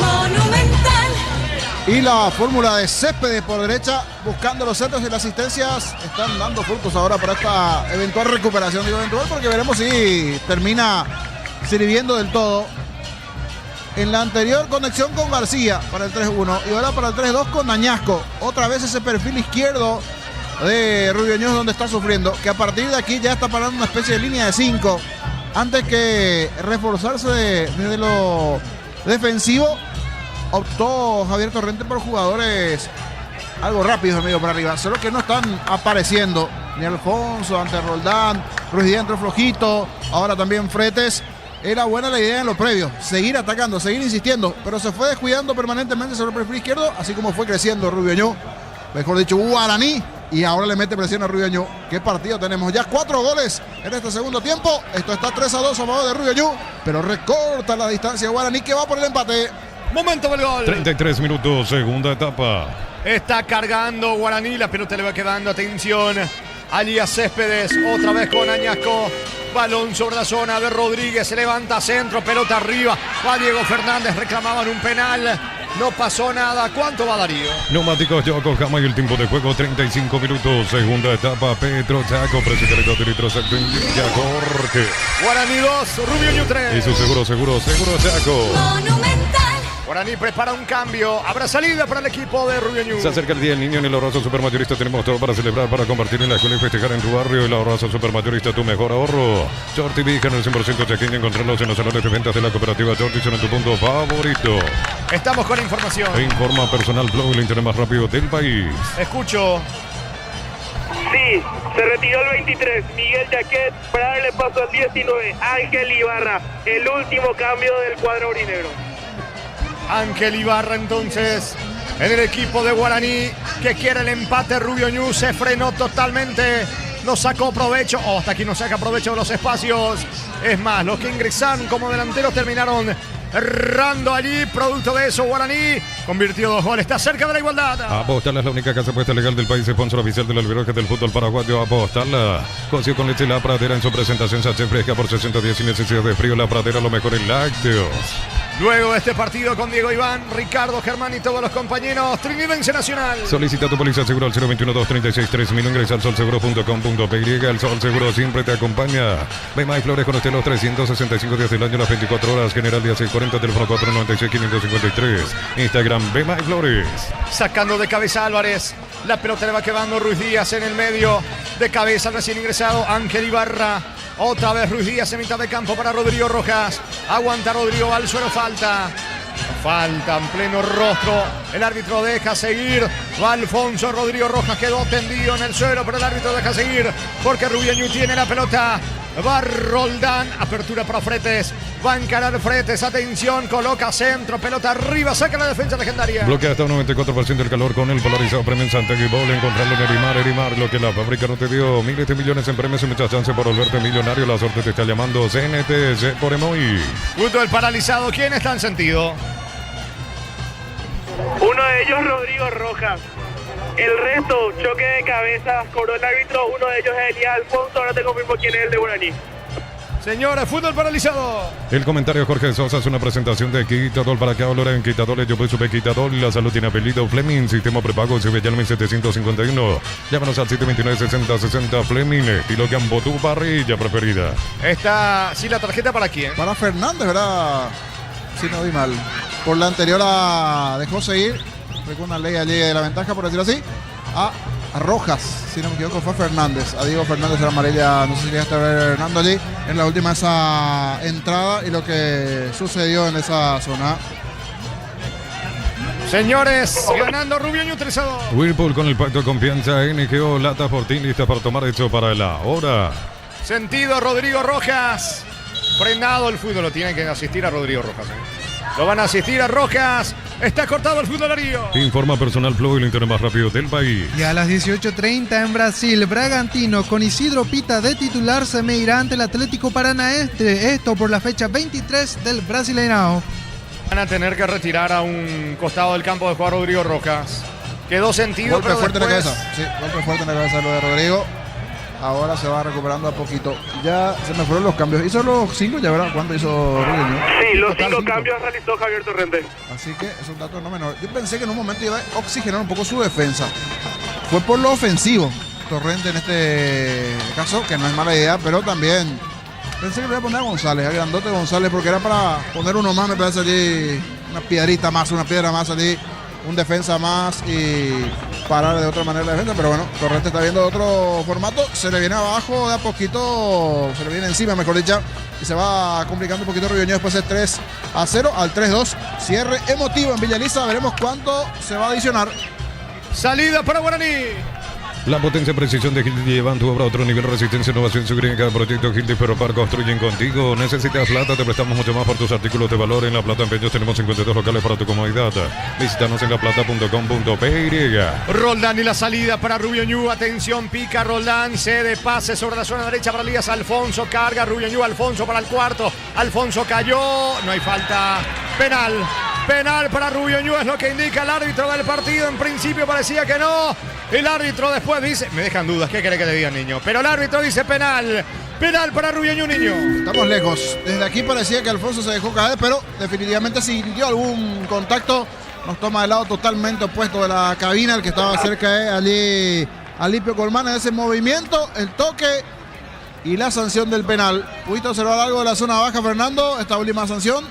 S11: Monumental.
S3: Y la fórmula de Céspedes por derecha, buscando los centros y las asistencias, están dando frutos ahora para esta eventual recuperación. Digo eventual porque veremos si termina sirviendo del todo. En la anterior conexión con García para el 3-1 y ahora para el 3-2 con Añasco. Otra vez ese perfil izquierdo de Rubio Ñu donde está sufriendo, que a partir de aquí ya está parando una especie de línea de 5 antes que reforzarse desde lo defensivo. Optó Javier Torrente por jugadores algo rápidos de medio para arriba, solo que no están apareciendo ni Alfonso ante Roldán. Ruiz Díaz entró flojito, ahora también Fretes. Era buena la idea en lo previo, seguir atacando, seguir insistiendo, pero se fue descuidando permanentemente sobre el perfil izquierdo, así como fue creciendo Rubio Ñu, mejor dicho Guaraní. Y ahora le mete presión a Rubio Ñu. ¿Qué partido tenemos? Ya 4 goles en este segundo tiempo. Esto está 3-2 a favor de Rubio Ñu, pero recorta la distancia Guaraní, que va por el empate.
S2: Momento del gol.
S1: 33 minutos, segunda etapa.
S2: Está cargando Guaraní, la pelota le va quedando. Atención, Elías Céspedes, otra vez con Añasco. Balón sobre la zona de Rodríguez, se levanta centro, pelota arriba. Va Diego Fernández, reclamaban un penal. No pasó nada. ¿Cuánto va Darío?
S1: Neumáticos Yokohama y el tiempo de juego 35 minutos. Segunda etapa, Petro Chaco, precio cargado de litros acto en Jorge.
S2: Guaraní 2, Rubio Ñu 3.
S1: Y su seguro Chaco.
S11: Monumental.
S2: Guaraní prepara un cambio. Habrá salida para el equipo de Rubio Ñu.
S1: Se acerca el día del niño en el Ahorroso Supermayorista. Tenemos todo para celebrar, para compartir en la escuela y festejar en tu barrio. El Ahorroso Supermayorista, tu mejor ahorro. Shorty Vica en el 100% chaqueño. Encontrarlos en los salones de ventas de la cooperativa Shorty. Son en tu punto favorito.
S2: Estamos con información.
S1: E informa Personal Blog, el internet más rápido del país.
S2: Escucho.
S6: Sí, se retiró el 23, Miguel Jaquet, para darle paso al 19, Ángel Ibarra, el último cambio del cuadro aurinegro.
S2: Ángel Ibarra entonces en el equipo de Guaraní, que quiere el empate. Rubio Ñu se frenó totalmente, no sacó provecho, hasta aquí no saca provecho de los espacios. Es más, los que ingresaron como delanteros terminaron errando allí. Producto de eso, Guaraní convirtió 2 goles, está cerca de la igualdad.
S1: Apostarla es la única casa apuesta legal del país, sponsor oficial del albiroje del fútbol paraguayo. Apostarla, cocido con leche La Pradera en su presentación sachet fresca por 60 sin necesidad de frío. La Pradera, lo mejor en lácteos.
S2: Luego de este partido con Diego Iván, Ricardo Germán y todos los compañeros, Trinidense Nacional.
S1: Solicita tu póliza seguro al 021-236-3000. Ingresa al solseguro.com.py. El Sol Seguro siempre te acompaña. Bemay Flores con usted los 365 días del año, las 24 horas. General día 640, teléfono 496-553. Instagram Bemay Flores.
S2: Sacando de cabeza Álvarez. La pelota le va quedando Ruiz Díaz en el medio. De cabeza recién ingresado Ángel Ibarra. Otra vez Ruiz Díaz en mitad de campo para Rodrigo Rojas. Aguanta Rodrigo, va al suelo, falta. Falta en pleno rostro. El árbitro deja seguir. Va Alfonso, Rodrigo Rojas quedó tendido en el suelo, pero el árbitro deja seguir porque Rubio Ñu tiene la pelota. Va Roldán, apertura para Fretes. Va a encarar Fretes, atención, coloca centro, pelota arriba, saca la defensa legendaria.
S1: Bloquea hasta un 94% del calor con el polarizado premio en Santiago y Bowl. Encontrarlo en Erimar, lo que la fábrica no te dio. Miles de millones en premios y muchas chances por volverte millonario. La suerte te está llamando. CNT por Emoy.
S2: Punto del paralizado, ¿quién está en sentido?
S6: Uno de ellos, Rodrigo Rojas. El resto, choque de cabezas, cobró el árbitro. Uno de ellos es Elías Alfonso. Ahora te confirmo quién es el de Guaraní.
S2: Señores, fútbol paralizado.
S1: El comentario de Jorge Sosa es una presentación de Quitadol. ¿Para qué hablar en Quitadol? Yo supe Quitadol. La salud tiene apellido Fleming. Sistema prepago Cibellal 1751. Llámanos al 729-6060 Fleming. Estilo Campo, tu parrilla preferida.
S2: Esta, sí, la tarjeta para quién?
S3: Para Fernández, ¿verdad? Si no vi mal. Por la anterior dejó seguir. Fue con una ley allí de la ventaja, por decirlo así. A Rojas, si no me equivoco, fue Fernández. A Diego Fernández era amarilla, no sé si ya está Hernando allí en la última esa entrada y lo que sucedió en esa zona.
S2: Señores, ganando Rubio Ñu 3-2.
S1: Whirlpool con el pacto de confianza. NGO, latas por ti, listas para tomar hecho para la hora.
S2: Sentido Rodrigo Rojas. Frenado el fútbol, lo tienen que asistir a Rodrigo Rojas. Lo van a asistir a Rojas. Está cortado el fútbol Darío.
S1: Informa Personal Flow, el internet más rápido del país.
S5: Y a las 18:30 en Brasil, Bragantino con Isidro Pita de titular se medirá ante el Atlético Paranaense. Esto por la fecha 23 del Brasileirão.
S2: Van a tener que retirar a un costado del campo de jugar Rodrigo Rojas. Quedó sentido.
S3: Golpe fuerte en la cabeza. Sí, golpe fuerte en la cabeza lo de Rodrigo. Ahora se va recuperando a poquito. Ya se me fueron los cambios. ¿Hizo los 5 ya, verdad? ¿Cuánto hizo Rubio?
S6: Sí, los 5 cambios realizó Javier Torrente.
S3: Así que es un dato no menor. Yo pensé que en un momento iba a oxigenar un poco su defensa. Fue por lo ofensivo Torrente en este caso, que no es mala idea, pero también pensé que le iba a poner a González, a Grandote González, porque era para poner uno más, me parece allí, una piedrita más, una piedra más allí, un defensa más y parar de otra manera la defensa, pero bueno, Torrente está viendo otro formato, se le viene abajo de a poquito, se le viene encima, mejor dicho, y se va complicando un poquito Rubio Ñu después de 3-0 al 3-2, cierre emotivo en Villa Elisa, veremos cuánto se va a adicionar.
S2: Salida para Guaraní.
S1: La potencia y precisión de Gildi llevan tu obra a otro nivel. Resistencia, innovación, seguridad en cada proyecto. Gildi Ferropar construyen contigo. Necesitas plata, te prestamos mucho más por tus artículos de valor. En La Plata Empeños tenemos 52 locales para tu comodidad. Visítanos en laplata.com.py.
S2: Roldán y la salida para Rubio Ñu. Atención, pica Roldán. Cede pase sobre la zona derecha para Elías Alfonso. Carga Rubio Ñu. Alfonso para el cuarto. Alfonso cayó. No hay falta. Penal. Penal para Rubio Ñu, es lo que indica el árbitro del partido. En principio parecía que no. El árbitro después dice... Me dejan dudas, ¿qué quiere que le diga, niño? Pero el árbitro dice penal. Penal para Rubio Ñu, niño.
S3: Estamos lejos. Desde aquí parecía que Alfonso se dejó caer, pero definitivamente sintió algún contacto. Nos toma del lado totalmente opuesto de la cabina, el que estaba cerca de allí Alipio Colmán en ese movimiento. El toque y la sanción del penal. ¿Pudiste observar algo de la zona baja, Fernando? Esta última sanción.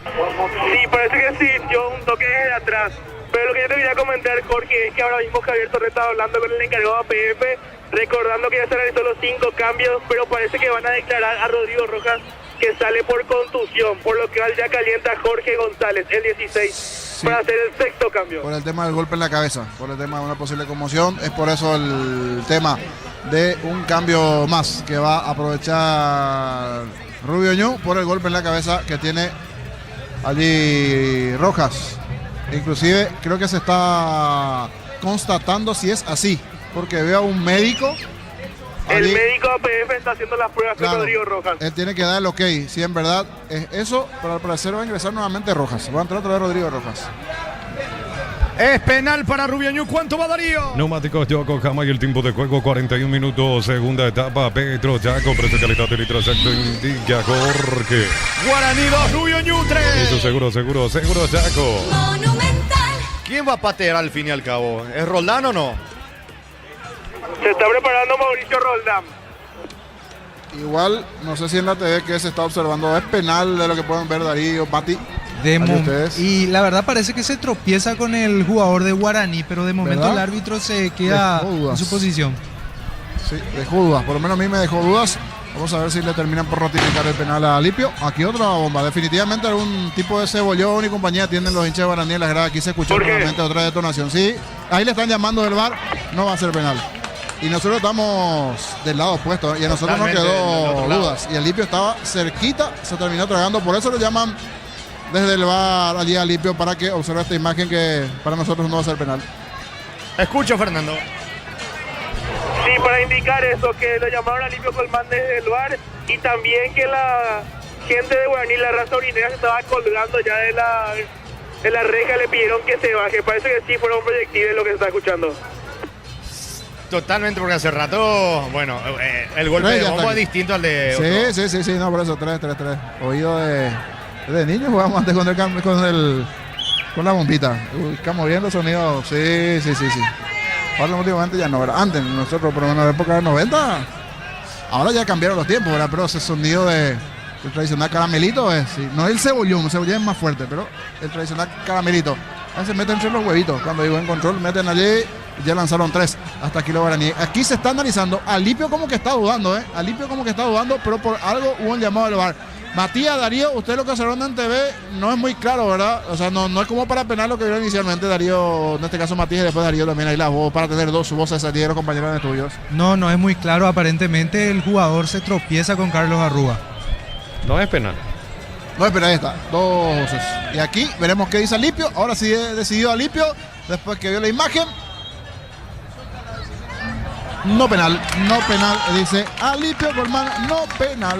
S6: Sí, parece que sí, yo un toque desde atrás. Pero lo que yo te quería comentar, Jorge, es que ahora mismo Javier Torres está hablando con el encargado APF, recordando que ya se realizó los 5 cambios, pero parece que van a declarar a Rodrigo Rojas que sale por contusión, por lo que ya calienta Jorge González, el 16, sí, para hacer el 6º cambio.
S3: Por el tema del golpe en la cabeza, por el tema de una posible conmoción, es por eso el tema de un cambio más que va a aprovechar Rubio Ñu por el golpe en la cabeza que tiene allí Rojas. Inclusive creo que se está constatando si es así, porque veo a un médico.
S6: El
S3: allí,
S6: médico APF está haciendo las pruebas con Rodrigo Rojas.
S3: Él tiene que dar el ok, si en verdad es eso, pero al parecer va a ingresar nuevamente Rojas. Va a entrar otra vez Rodrigo Rojas.
S2: Es penal para Rubio Ñu. ¿Cuánto va Darío?
S1: Neumáticos Yokohama y el tiempo de juego 41 minutos. Segunda etapa. Petro Yaco. Precio, calidad de litro exacto. Indica Jorge.
S2: Guaraní 2, Rubio Ñu 3.
S1: Eso seguro Yaco.
S11: Monumental.
S2: ¿Quién va a patear al fin y al cabo? ¿Es Roldán o no?
S6: Se está preparando Mauricio Roldán.
S3: Igual, no sé si en la TV que se está observando es penal de lo que pueden ver Darío, Mati.
S5: Y la verdad parece que se tropieza con el jugador de Guaraní, pero de momento
S3: ¿verdad?
S5: El árbitro se queda en su posición.
S3: Sí, dejó dudas, por lo menos a mí me dejó dudas. Vamos a ver si le terminan por ratificar el penal a Alipio. Aquí otra bomba, definitivamente algún tipo de cebollón y compañía tienen los hinchas de Guaraní en la grada. Aquí se escuchó nuevamente otra detonación. Sí, ahí le están llamando del VAR, no va a ser penal. Y nosotros estamos del lado opuesto y a nosotros nos quedó dudas. Y Alipio estaba cerquita, se terminó tragando, por eso lo llaman desde el VAR allí a Alipio para que observe esta imagen que para nosotros no va a ser penal.
S2: Escucho, Fernando.
S6: Sí, para indicar eso, que lo llamaron a Alipio Colmán desde el VAR y también que la gente de Guaraní, la raza urinera, se estaba colgando ya de la reja, le pidieron que se baje. Parece que sí fueron proyectiles lo que se está escuchando.
S2: Totalmente, porque hace rato, bueno, el golpe de bombo es distinto al de...
S3: Sí, no, por eso, 3. Oído de niño jugamos antes con la bombita. Estamos viendo sonido, sí. Ahora últimamente ya no, ¿verdad? Antes, nosotros, por lo menos en la época de 90, ahora ya cambiaron los tiempos, ¿verdad? Pero ese sonido del tradicional caramelito es, sí, no es el cebollón es más fuerte, pero el tradicional caramelito. Ahí se mete entre los huevitos, cuando digo en control, meten allí ya lanzaron 3 hasta aquí los guaraníes. Aquí se está analizando. Alipio como que está dudando, Alipio como que está dudando, pero por algo hubo un llamado del VAR. Matías, Darío, usted lo que observaron en TV no es muy claro, ¿verdad? O sea, no es como para penal lo que vio inicialmente Darío, en este caso Matías, y después Darío también ahí la voz, para tener dos voces allí de los compañeros de estudios.
S5: No es muy claro. Aparentemente el jugador se tropieza con Carlos Arrúa.
S1: No es penal.
S3: No es penal, ahí está, 2 voces. Y aquí veremos qué dice Alipio. Ahora sí decidió Alipio, después que vio la imagen. No penal, dice Alipio Colmán, no penal.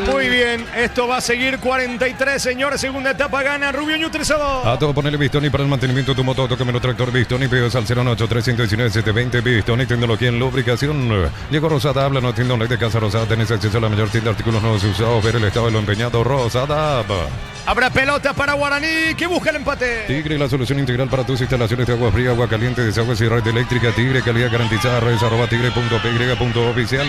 S2: Muy bien, esto va a seguir 43, señores. Segunda etapa gana Rubio Ñu 3-2.
S1: A todo ponerle Bistoni para el mantenimiento de tu moto. Tócame el tractor Bistoni. Pedidos al 098-319-720. Bistoni, tecnología en lubricación. Llegó Rosada, habla, no tienda online de Casa Rosada. Tenés acceso a la mayor tienda de artículos nuevos y usados. Ver el estado de lo empeñado. Rosada.
S2: Habrá pelota para Guaraní, que busca el empate.
S1: Tigre, la solución integral para tus instalaciones de agua fría, agua caliente, desagües y red eléctrica. Tigre, calidad garantizada. Redes @tigre.py.oficial.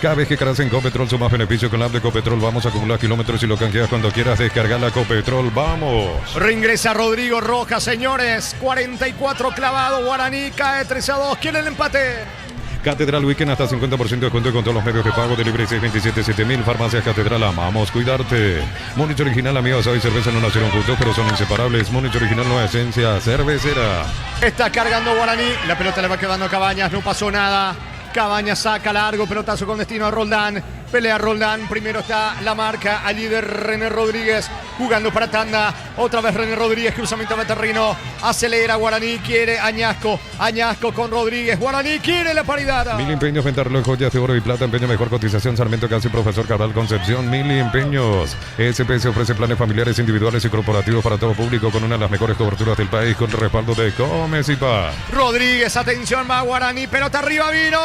S1: Cada vez que cargas en Copetrol, suma beneficio con la app de Copetrol. Vamos a acumular kilómetros y lo canjeas cuando quieras. Descargar la Copetrol. Vamos.
S2: Reingresa Rodrigo Rojas, señores. 44 clavado. Guaraní cae 3-2. ¿Quiere el empate?
S1: Catedral Weekend hasta 50% de descuento con todos los medios de pago. Delivery 627-7000. Farmacias Catedral, amamos cuidarte. Múnich Original, amigos, hoy cerveza no nacieron juntos, pero son inseparables. Múnich Original, nueva esencia cervecera.
S2: Está cargando Guaraní. La pelota le va quedando a Cabañas. No pasó nada. Cabañas saca largo. Pelotazo con destino a Roldán. Pelea Roldán. Primero está la marca allí de René Rodríguez. Jugando para tanda. Otra vez René Rodríguez. Cruzamiento de terreno. Acelera Guaraní. Quiere Añasco. Añasco con Rodríguez. Guaraní quiere la paridad.
S1: Mil empeños, venta reloj, joyas de oro y plata. Empeño mejor cotización. Sarmiento Casi, Profesor Cabral Concepción. Mil empeños. SPS ofrece planes familiares, individuales y corporativos para todo público con una de las mejores coberturas del país con respaldo de Comesipa.
S2: Rodríguez, atención, va Guaraní. Pelota arriba, vino.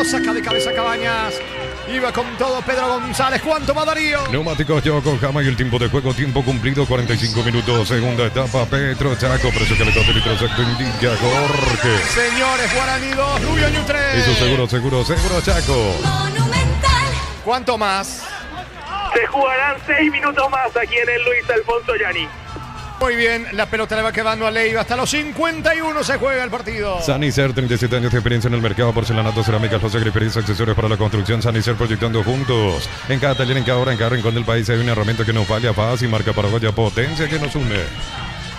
S2: Saca de cabeza Cabañas. Iba con todo Pedro González. ¿Cuánto va Darío?
S1: Neumáticos Yokohama y el tiempo de juego, tiempo cumplido, 45 minutos. Segunda etapa, Petro Chaco. Precio que le toque litro exacto indica Jorge.
S2: Señores, Guaraní 2, Rubio Ñu 3.
S1: Eso seguro Chaco.
S11: Monumental.
S2: ¿Cuánto más?
S6: Se jugarán 6 minutos más aquí en el Luis Alfonso Yani.
S2: Muy bien, la pelota le va quedando a Leiva. Hasta los 51 se juega el partido.
S1: Sanicer, 37 años de experiencia en el mercado, porcelanato, cerámicas, loza, griferías, accesorios para la construcción. Sanicer, proyectando juntos. En cada taller, en cada hora, en cada rincón del país hay una herramienta que nos falla, fácil, marca paraguaya, potencia que nos une.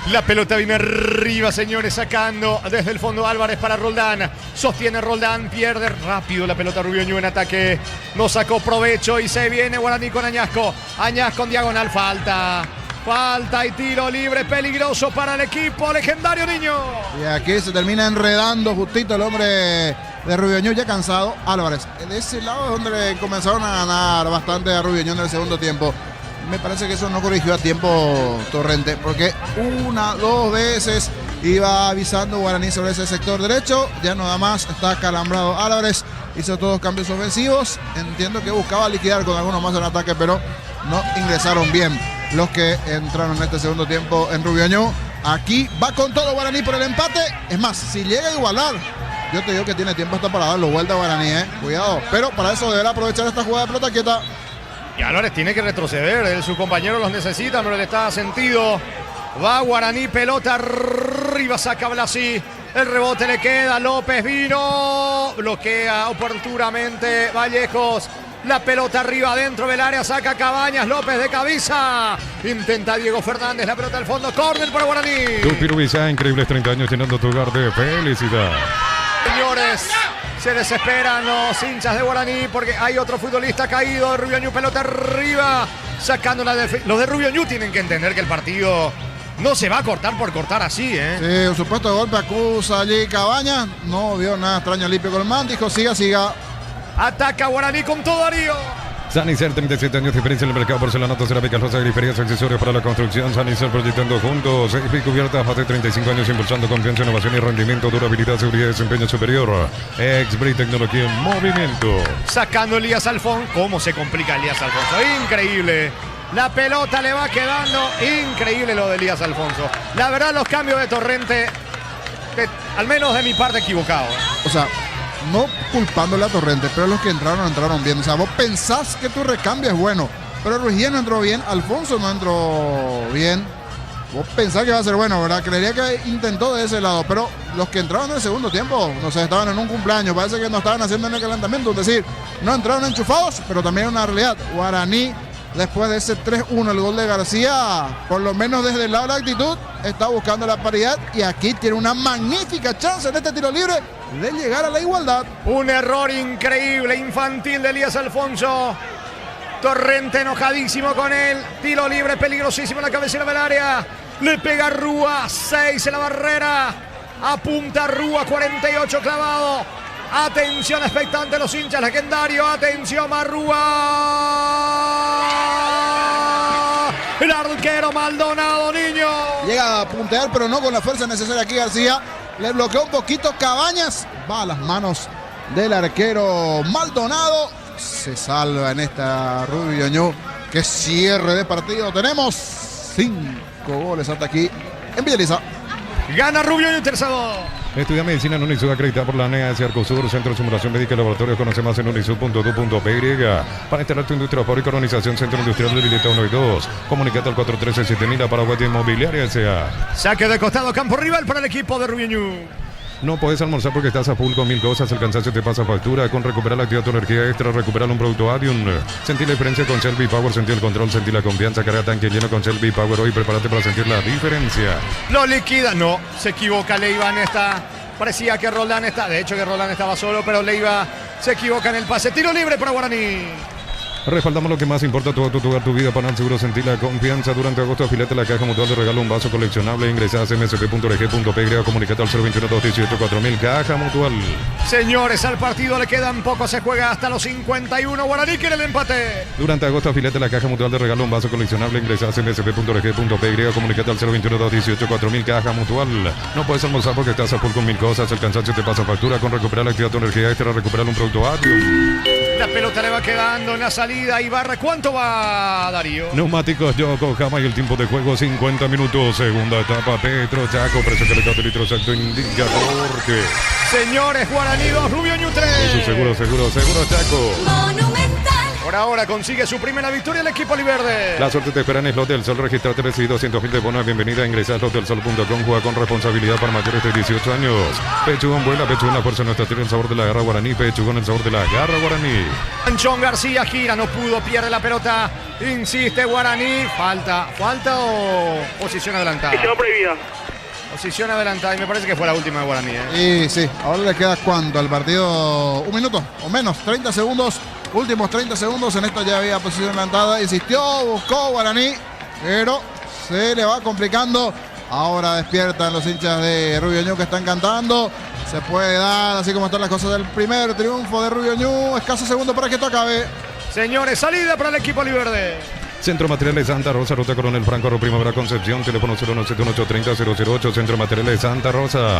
S2: La pelota viene arriba, señores, sacando desde el fondo Álvarez para Roldán. Sostiene Roldán, pierde rápido la pelota Rubio Ñu en ataque. No sacó provecho y se viene Guaraní con Añasco. Añasco en diagonal, falta y tiro libre peligroso para el equipo legendario Niño.
S3: Y aquí se termina enredando justito el hombre de Rubio Ñu, ya cansado. Álvarez, de ese lado es donde le comenzaron a ganar bastante a Rubio Ñu en el segundo tiempo. Me parece que eso no corrigió a tiempo Torrente, porque 2 veces iba avisando Guaraní sobre ese sector derecho. Ya no da más, está calambrado Álvarez. Hizo todos cambios ofensivos. Entiendo que buscaba liquidar con algunos más en ataque, pero no ingresaron bien los que entraron en este segundo tiempo en Rubio Ñu. Aquí va con todo Guaraní por el empate. Es más, si llega a igualar, yo te digo que tiene tiempo hasta para darlo vuelta a Guaraní, cuidado. Pero para eso deberá aprovechar esta jugada de pelota quieta.
S2: Y Álvarez tiene que retroceder. Su compañero los necesita, pero le está sentido. Va Guaraní, pelota arriba, saca Blasi. El rebote le queda, López vino. Bloquea oportunamente Vallejos. La pelota arriba dentro del área, saca Cabañas, López de cabeza. Intenta Diego Fernández, la pelota al fondo, córner para Guaraní.
S1: Tupirubizá, increíbles 30 años llenando tu hogar de felicidad.
S2: Señores, se desesperan los hinchas de Guaraní porque hay otro futbolista caído. Rubio Ñu, pelota arriba, sacando la defensa. Los de Rubio Ñu tienen que entender que el partido no se va a cortar por cortar así,
S3: Sí, un supuesto golpe acusa allí Cabañas. No vio nada extraño Alipio Colmán, dijo siga.
S2: Ataca Guaraní con todo Darío.
S1: Sanicer, 37 años de experiencia en el mercado, porcelanato, cerámicas, loza, griferías, accesorios para la construcción. Sanicer, proyectando juntos. XP cubiertas, más de 35 años impulsando confianza, innovación y rendimiento, durabilidad, seguridad y desempeño superior. XP, tecnología en movimiento.
S2: Sacando Elías Alfonso. ¿Cómo se complica Elías Alfonso? Increíble. La pelota le va quedando. Increíble lo de Elías Alfonso. La verdad, los cambios de Torrente, al menos de mi parte, equivocado.
S3: O sea, no culpándole a Torrente, pero los que entraron bien. O sea, vos pensás que tu recambio es bueno, pero Ruiz no entró bien, Alfonso no entró bien. vos pensás que va a ser bueno, ¿verdad? Creería que intentó de ese lado, pero los que entraron en el segundo tiempo, no sé, estaban en un cumpleaños, parece que no estaban haciendo en el calentamiento, es decir, no entraron enchufados, pero también una realidad. Guaraní, después de ese 3-1, el gol de García, por lo menos desde el lado de la actitud, está buscando la paridad y aquí tiene una magnífica chance en este tiro libre de llegar a la igualdad.
S2: Un error increíble, infantil de Elías Alfonso. Torrente enojadísimo con él. Tiro libre peligrosísimo en la cabecera del área. Le pega Rúa, 6 en la barrera. Apunta Rúa, 48 clavado. Atención expectante los hinchas, legendario. Atención Marrúa. El arquero Maldonado, niño.
S3: Llega a puntear, pero no con la fuerza necesaria aquí García. Le bloqueó un poquito Cabañas. Va a las manos del arquero Maldonado. Se salva en esta Rubio Ñu. Qué cierre de partido. Tenemos 5 goles hasta aquí en Villaliza.
S2: Gana Rubio Ñu, tercero.
S1: Estudia medicina en Unisud, acreditada por la NEA de Arcosur, Centro de Simulación Médica y Laboratorio. Conoce más en unisud.edu.py. Para instalar tu industria fábrica, organización Centro Industrial de Vileta 1 y 2. Comunicate al 413-7000 a Paraguay Inmobiliaria S.A.
S2: Saque de costado, campo rival para el equipo de Rubio Ñu.
S1: No puedes almorzar porque estás a full con 1000 cosas. El cansancio te pasa factura. Con recuperar la actividad tu energía extra, recuperar un producto Adium. Sentí la diferencia con Shell V-Power, sentí el control, sentí la confianza. Carga tanque lleno con Shell V-Power. Hoy prepárate para sentir la diferencia.
S2: Lo liquida, no, se equivoca Leiva en esta. Parecía que Roldán está, de hecho que Roldán estaba solo, pero Leiva se equivoca en el pase. Tiro libre para Guaraní.
S1: Respaldamos lo que más importa, tu auto, tu hogar, tu vida. Panal Seguro, sentí la confianza. Durante agosto, afilate la caja mutual de regalo, un vaso coleccionable. Ingresa a msp.rg.p. Comunicate al 021-218-4000. Caja mutual.
S2: Señores, al partido le quedan poco. Se juega hasta los 51. Guaraní quiere el empate.
S1: Durante agosto, afilate la caja mutual de regalo, un vaso coleccionable. Ingresa a msp.rg.p. Comunicate al 021-218-4000. Caja mutual. No puedes almorzar porque estás a full con 1000 cosas. El cansancio te pasa factura. Con recuperar la actividad tu energía extra, recuperar un producto Adium.
S2: La pelota le va quedando en la salida. Ibarra, ¿cuánto va, Darío?
S1: Neumáticos Yokohama y el tiempo de juego 50 minutos. Segunda etapa, Petro Chaco. Precio cargado de litros exacto indicador que...
S2: Señores, Guaraní 2, Rubio Ñu 3.
S1: Eso seguro Chaco.
S11: Monumental.
S2: Por ahora consigue su primera victoria el equipo Oliverde.
S1: La suerte te espera en Slot del Sol. Registrate, recibí 200.000 de bono. Bienvenida a ingresar a slotdelsol.com. Juega con responsabilidad para mayores de 18 años. Pechugón vuela, Pechugón la fuerza nuestra tierra, el sabor de la garra Guaraní. Pechugón el sabor de la garra Guaraní.
S2: Anchón García gira, no pudo, pierde la pelota. Insiste Guaraní. Falta o posición adelantada.
S6: Posición prohibida.
S2: Posición adelantada y me parece que fue la última de Guaraní. ¿eh?
S3: Y sí, ahora le queda cuánto al partido, un minuto o menos, 30 segundos. Últimos 30 segundos, en esto ya había posición adelantada. Insistió, buscó Guaraní, pero se le va complicando. Ahora despiertan los hinchas de Rubio Ñu que están cantando. Se puede dar, así como están las cosas del primer triunfo de Rubio Ñu. Escasos segundos para que esto acabe.
S2: Señores, salida para el equipo Oliverde.
S1: Centro Materiales Santa Rosa, Ruta Coronel Franco, Primavera Concepción, teléfono 0171830-008, Centro Materiales Santa Rosa.